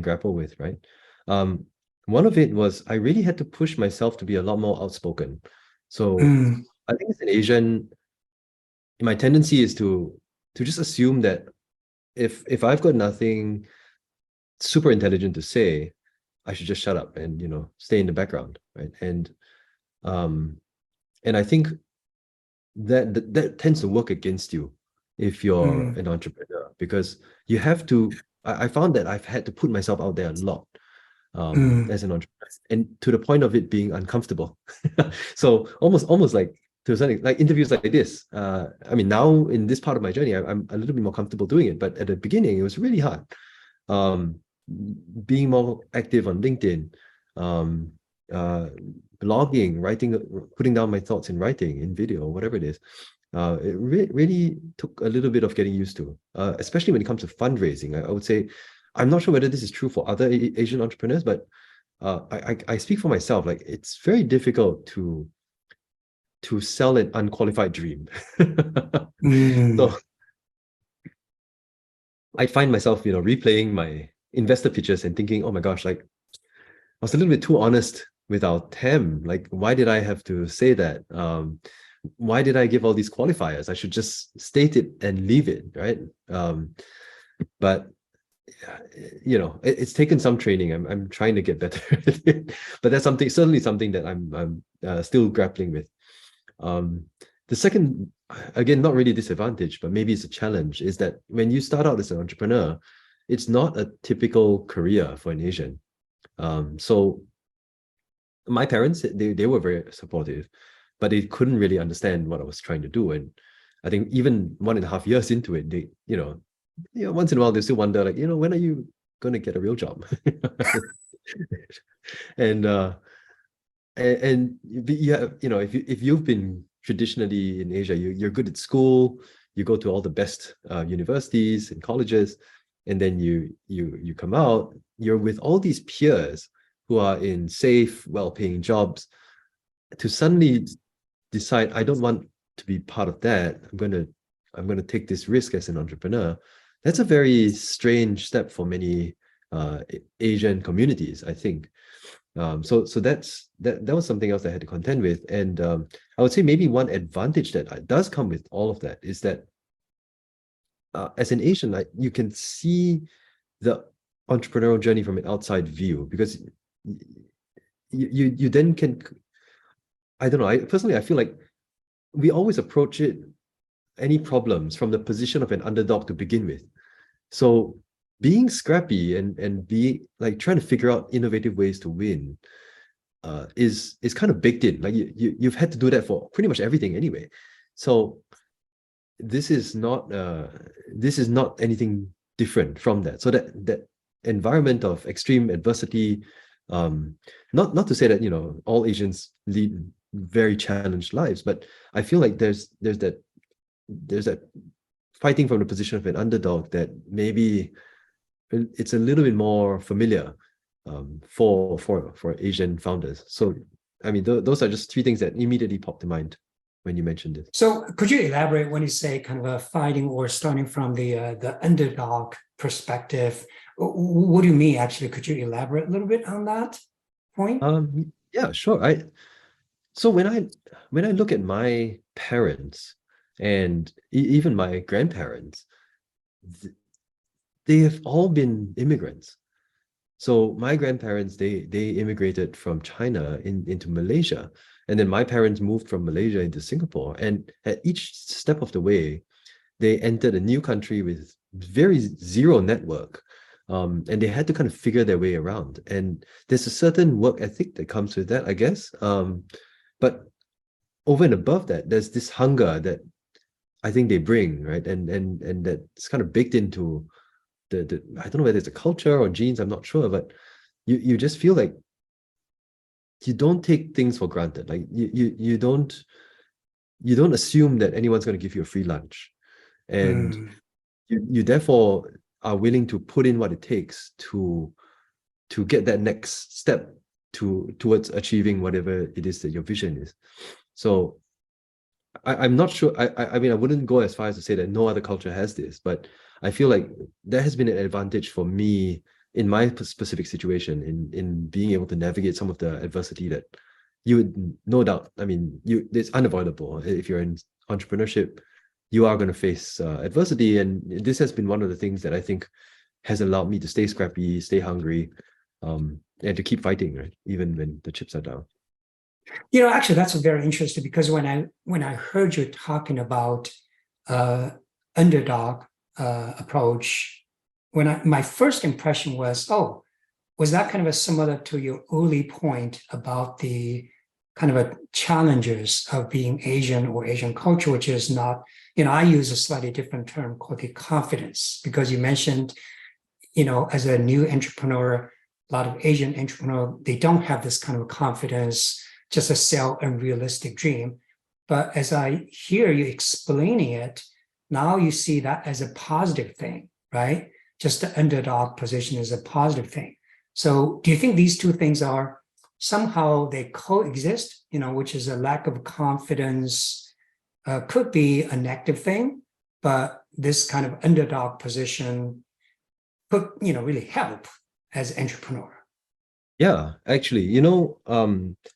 grapple with, right? One of it was I really had to push myself to be a lot more outspoken. So I think as an Asian, my tendency is to just assume that if I've got nothing super intelligent to say, I should just shut up and stay in the background, right? And I think that tends to work against you if you're an entrepreneur, because you have to. I found that I've had to put myself out there a lot as an entrepreneur, and to the point of it being uncomfortable. So almost like, to something like interviews like this. Now in this part of my journey, I'm a little bit more comfortable doing it, but at the beginning it was really hard. Being more active on LinkedIn, blogging, writing, putting down my thoughts in writing, in video, whatever it is. It really took a little bit of getting used to, especially when it comes to fundraising. I would say, I'm not sure whether this is true for other Asian entrepreneurs, but I speak for myself. Like, it's very difficult to sell an unqualified dream. So I find myself, replaying my investor pitches and thinking, oh my gosh, like I was a little bit too honest with our TAM. Like, why did I have to say that? Why did I give all these qualifiers? I should just state it and leave it, right? But it's taken some training. I'm trying to get better at it, but that's certainly something that I'm still grappling with. The second, again, not really disadvantage, but maybe it's a challenge, is that when you start out as an entrepreneur, it's not a typical career for an Asian. So my parents, they were very supportive, but they couldn't really understand what I was trying to do. And I think even 1.5 years into it, they, once in a while they still wonder, like, when are you going to get a real job? And yeah, if you've been traditionally in Asia, you're good at school, you go to all the best universities and colleges, and then you come out, you're with all these peers who are in safe, well-paying jobs. To suddenly decide, I don't want to be part of that, I'm going to take this risk as an entrepreneur. That's a very strange step for many Asian communities, I think. So that was something else I had to contend with. And I would say maybe one advantage that does come with all of that is that as an Asian, you can see the entrepreneurial journey from an outside view, because you then can, I don't know, I feel like we always approach any problems from the position of an underdog to begin with. So being scrappy and be like trying to figure out innovative ways to win is kind of baked in. Like you've had to do that for pretty much everything anyway. So this is not anything different from that. So that environment of extreme adversity, not to say that all Asians lead very challenged lives, but I feel like there's that fighting from the position of an underdog that maybe it's a little bit more familiar for Asian founders. So, I mean, those are just three things that immediately popped to mind when you mentioned it. So could you elaborate when you say kind of a fighting or starting from the underdog perspective? What do you mean, actually? Could you elaborate a little bit on that point? Yeah, sure. So when I look at my parents and even my grandparents, they have all been immigrants. So my grandparents, they immigrated from China into Malaysia. And then my parents moved from Malaysia into Singapore. And at each step of the way, they entered a new country with very zero network. And they had to kind of figure their way around. And there's a certain work ethic that comes with that, I guess. But over and above that, there's this hunger that I think they bring, right? And that's kind of baked into the I don't know whether it's a culture or genes, I'm not sure, but you just feel like you don't take things for granted. Like you don't assume that anyone's going to give you a free lunch, and you therefore are willing to put in what it takes to get that next step towards achieving whatever it is that your vision is. So I'm not sure. I mean, I wouldn't go as far as to say that no other culture has this, but I feel like that has been an advantage for me in my specific situation in being able to navigate some of the adversity that you would no doubt. I mean, it's unavoidable. If you're in entrepreneurship, you are going to face adversity, and this has been one of the things that I think has allowed me to stay scrappy, stay hungry, and to keep fighting, right, even when the chips are down. Actually, that's very interesting, because when I heard you talking about underdog approach, my first impression was, was that kind of similar to your early point about the kind of challenges of being Asian or Asian culture, which is not, I use a slightly different term called the confidence, because you mentioned, as a new entrepreneur, a lot of Asian entrepreneurs, they don't have this kind of confidence, just a sell unrealistic dream. But as I hear you explaining it, now you see that as a positive thing, right? Just the underdog position is a positive thing. So do you think these two things are somehow they coexist, which is a lack of confidence could be a negative thing, but this kind of underdog position could, really help as an entrepreneur? Yeah, actually,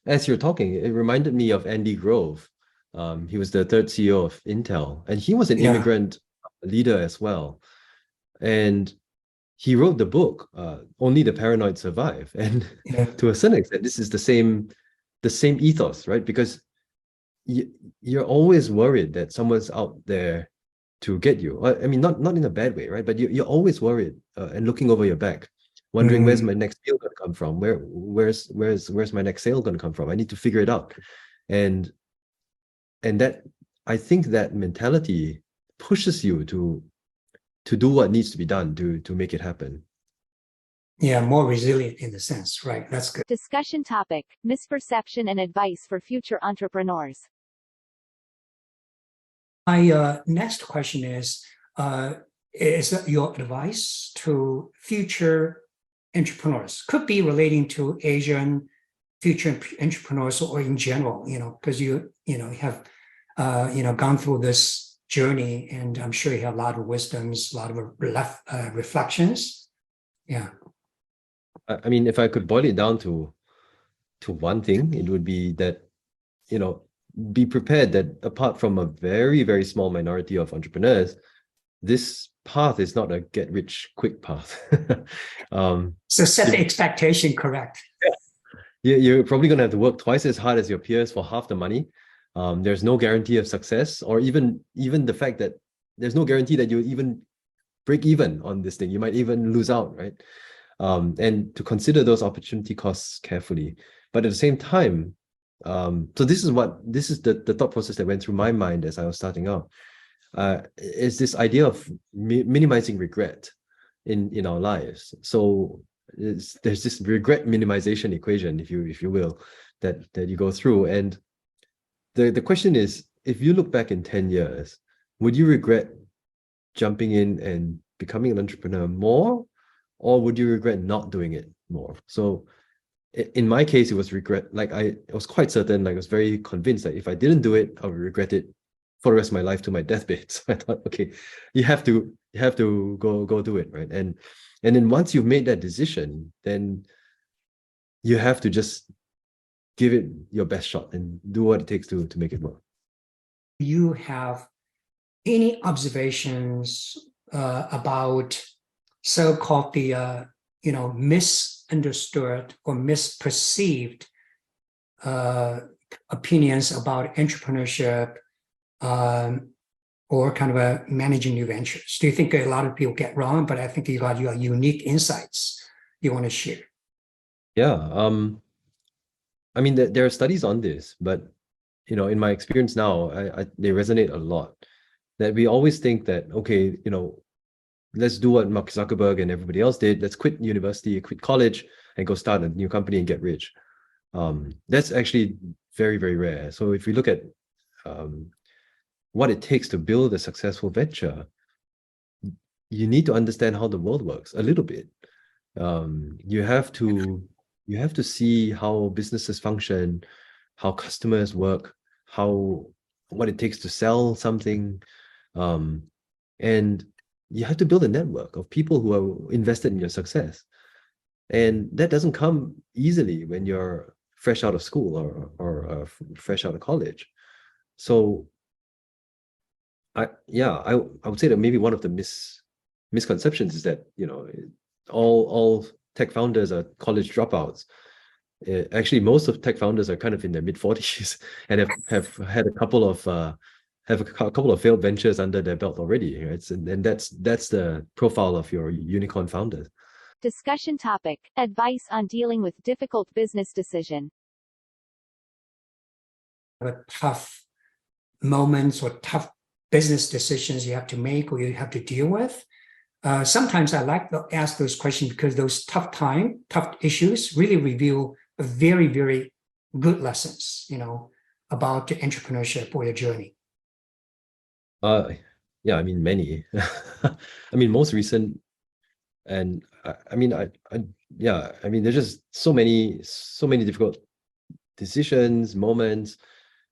as you're talking, it reminded me of Andy Grove. He was the third CEO of Intel, and he was an immigrant leader as well. And he wrote the book, Only the Paranoid Survive. And to a certain extent, this is the same ethos, right? Because you're always worried that someone's out there to get you. I mean, not in a bad way, right? But you're always worried and looking over your back, wondering where's my next deal going to come from? Where's my next sale going to come from? I need to figure it out. And that, I think that mentality pushes you to do what needs to be done to make it happen. Yeah, more resilient in the sense, right? That's good. Discussion topic: misperception and advice for future entrepreneurs. My next question is that your advice to future entrepreneurs? Could be relating to Asian future entrepreneurs or in general, because you have, gone through this journey, and I'm sure you have a lot of wisdoms, a lot of reflections. Yeah. I mean, if I could boil it down to one thing, it would be that, be prepared that apart from a very, very small minority of entrepreneurs, this path is not a get rich quick path. So set the expectation correct. Yeah. You're probably going to have to work twice as hard as your peers for half the money. There's no guarantee of success, or even the fact that there's no guarantee that you even break even on this thing. You might even lose out, right? And to consider those opportunity costs carefully. But at the same time, so this is the thought process that went through my mind as I was starting out. Is this idea of minimizing regret in our lives. So there's this regret minimization equation, if you will, that you go through. And the question is, if you look back in 10 years, would you regret jumping in and becoming an entrepreneur more, or would you regret not doing it more? So in my case, it was regret. Like I was quite certain, like I was very convinced that if I didn't do it, I would regret it for the rest of my life to my deathbed. So I thought, okay, you have to go do it, right? And then once you've made that decision, then you have to just give it your best shot and do what it takes to make it work. You have any observations about so-called the misunderstood or misperceived opinions about entrepreneurship or kind of a managing new ventures? Do you think a lot of people get wrong? But I think you got your unique insights you want to share. Yeah, I mean, there are studies on this, but in my experience now, they resonate a lot. That we always think that, okay, let's do what Mark Zuckerberg and everybody else did. Let's quit university, quit college, and go start a new company and get rich. That's actually very, very rare. So if we look at what it takes to build a successful venture, you need to understand how the world works a little bit. You have to see how businesses function, how customers work, what it takes to sell something, and you have to build a network of people who are invested in your success. And that doesn't come easily when you're fresh out of school or fresh out of college. So I would say that maybe one of the misconceptions is that all tech founders are college dropouts. Actually, most of tech founders are kind of in their mid-40s and have had a couple of failed ventures under their belt already, right? And that's the profile of your unicorn founders. Discussion topic: advice on dealing with difficult business decision. Tough moments or tough business decisions you have to make or you have to deal with. Sometimes I like to ask those questions because those tough issues really reveal very, very good lessons, about the entrepreneurship or your journey. Yeah, I mean, many. I mean, most recent, and I mean, there's just so many difficult decisions, moments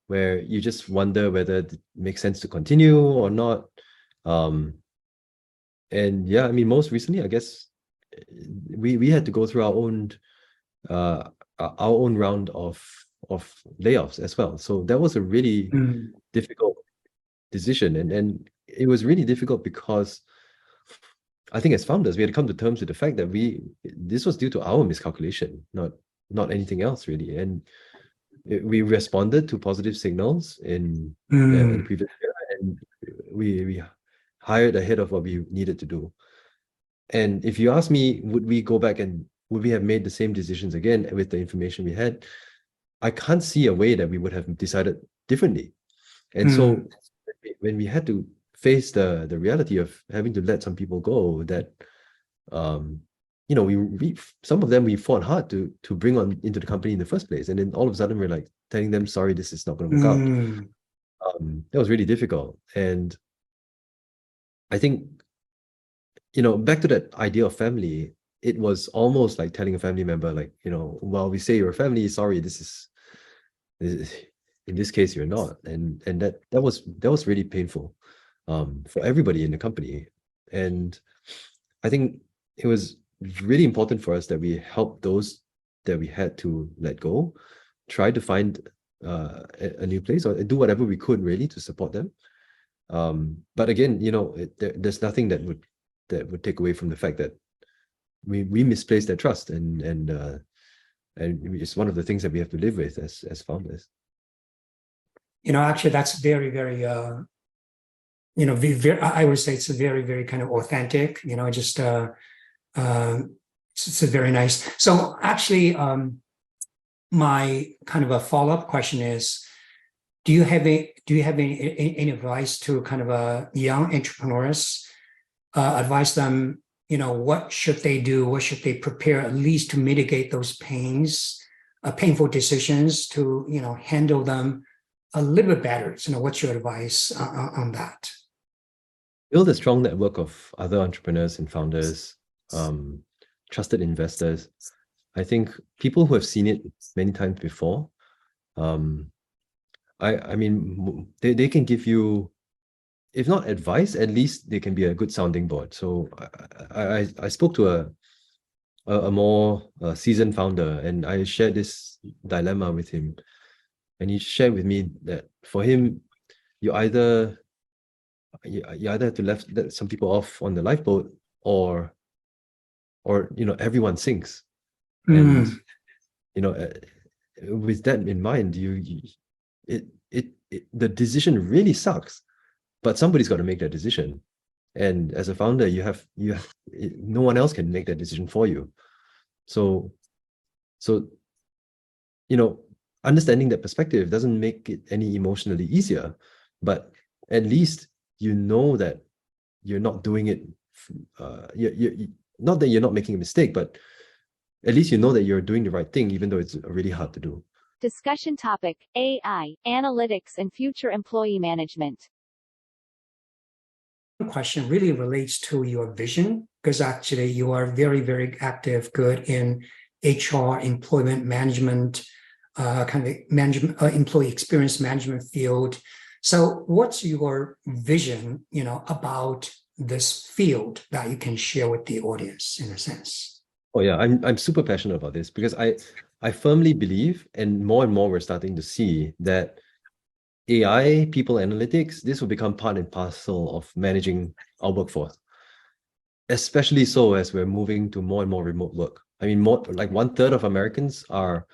where you just wonder whether it makes sense to continue or not. And yeah, I mean, most recently, I guess we had to go through our own round of layoffs as well. So that was a really difficult decision, and it was really difficult because I think as founders, we had to come to terms with the fact that this was due to our miscalculation, not anything else really. And we responded to positive signals in the previous year, and we hired ahead of what we needed to do. And if you ask me, would we go back and would we have made the same decisions again with the information we had? I can't see a way that we would have decided differently. And so when we had to face the reality of having to let some people go, that you know, we some of them we fought hard to bring on into the company in the first place, and then all of a sudden we're like telling them, sorry, this is not going to work out. That was really difficult. And I think, you know, back to that idea of family, it was almost like telling a family member, like, you know, well, we say you're a family, sorry, this is in this case you're not. And that was really painful for everybody in the company. And I think it was really important for us that we helped those that we had to let go, try to find a new place, or do whatever we could really to support them. But again, you know, there's nothing that would take away from the fact that we misplaced their trust, and it's one of the things that we have to live with as founders. You know, actually, that's very, very, you know, I would say it's a very, very kind of authentic, you know, just, it's very nice. So actually, my kind of a follow-up question is, do you have any advice to kind of young entrepreneurs, advise them, you know, what should they do? What should they prepare at least to mitigate those painful decisions, to, you know, handle them a little bit better? So, you know, what's your advice on that? Build a strong network of other entrepreneurs and founders, trusted investors. I think people who have seen it many times before, I mean, they can give you, if not advice, at least they can be a good sounding board. So I spoke to a more seasoned founder, and I shared this dilemma with him. And he shared with me that for him, you either have to let some people off on the lifeboat, or you know, everyone sinks. And you know, with that in mind, the decision really sucks, but somebody's got to make that decision. And as a founder, you have no one else can make that decision for you. So you know, understanding that perspective doesn't make it any emotionally easier, but at least you know that you're not doing it. Not that you're not making a mistake, but at least you know that you're doing the right thing, even though it's really hard to do. Discussion topic: AI, analytics, and future employee management. Question really relates to your vision, because actually you are very, very active, good in HR, employment management, kind of management, employee experience management field. So what's your vision, you know, about this field that you can share with the audience in a sense? Oh yeah, I'm super passionate about this, because I firmly believe, and more we're starting to see, that AI, people analytics, this will become part and parcel of managing our workforce. Especially so as we're moving to more and more remote work. I mean, more like 1/3 of Americans are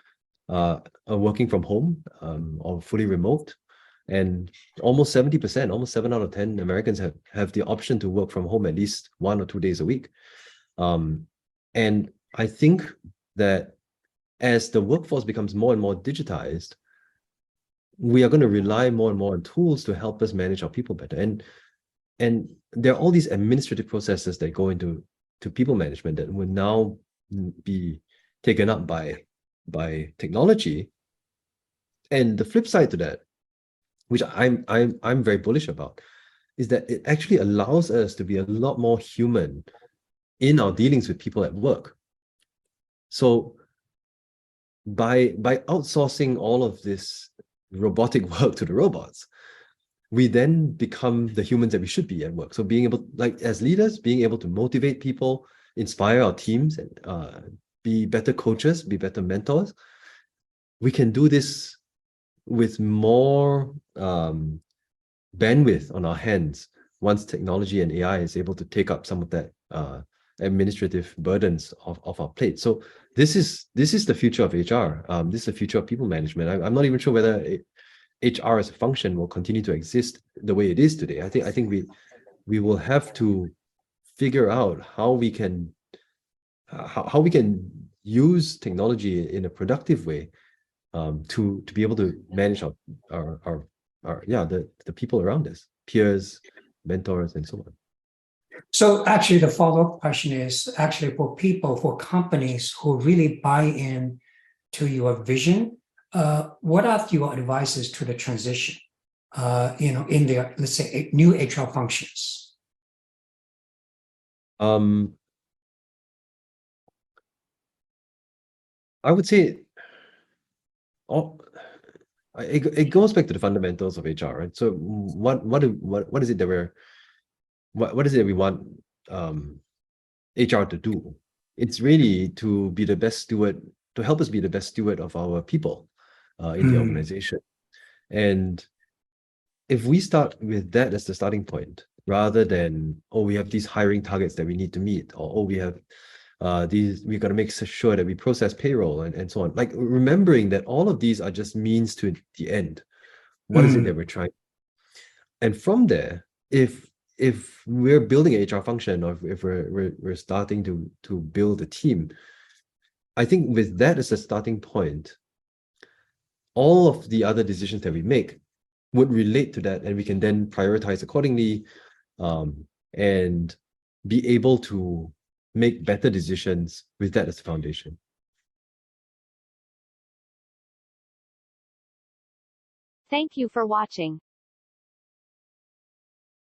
working from home or fully remote, and almost 70%, almost 7 out of 10 Americans have the option to work from home at least 1 or 2 days a week. And I think that as the workforce becomes more and more digitized, we are going to rely more and more on tools to help us manage our people better. And there are all these administrative processes that go into people management that will now be taken up by technology. And the flip side to that, which I'm very bullish about, is that it actually allows us to be a lot more human in our dealings with people at work. So by outsourcing all of this robotic work to the robots, we then become the humans that we should be at work. So being able, like as leaders, being able to motivate people, inspire our teams, and be better coaches, be better mentors. We can do this with more bandwidth on our hands once technology and AI is able to take up some of that administrative burdens of our plate. So this is the future of HR. This is the future of people management. I'm not even sure whether HR as a function will continue to exist the way it is today. I think we will have to figure out how we can use technology in a productive way to be able to manage our the people around us, peers, mentors, and so on. So actually, the follow-up question is actually for people, for companies who really buy in to your vision. What are your advices to the transition? In their, let's say, new HR functions. I would say, it goes back to the fundamentals of HR, right? So what is it that what is it that we want HR to do? It's really to be the best steward, to help us be the best steward of our people in the organization. And if we start with that as the starting point, rather than, oh, we have these hiring targets that we need to meet, or oh, we have we got to make sure that we process payroll and so on. Like remembering that all of these are just means to the end. What is it that we're trying? And from there, if we're building an HR function, or if we're starting to build a team, I think with that as a starting point, all of the other decisions that we make would relate to that, and we can then prioritize accordingly, and be able to make better decisions with that as the foundation. Thank you for watching.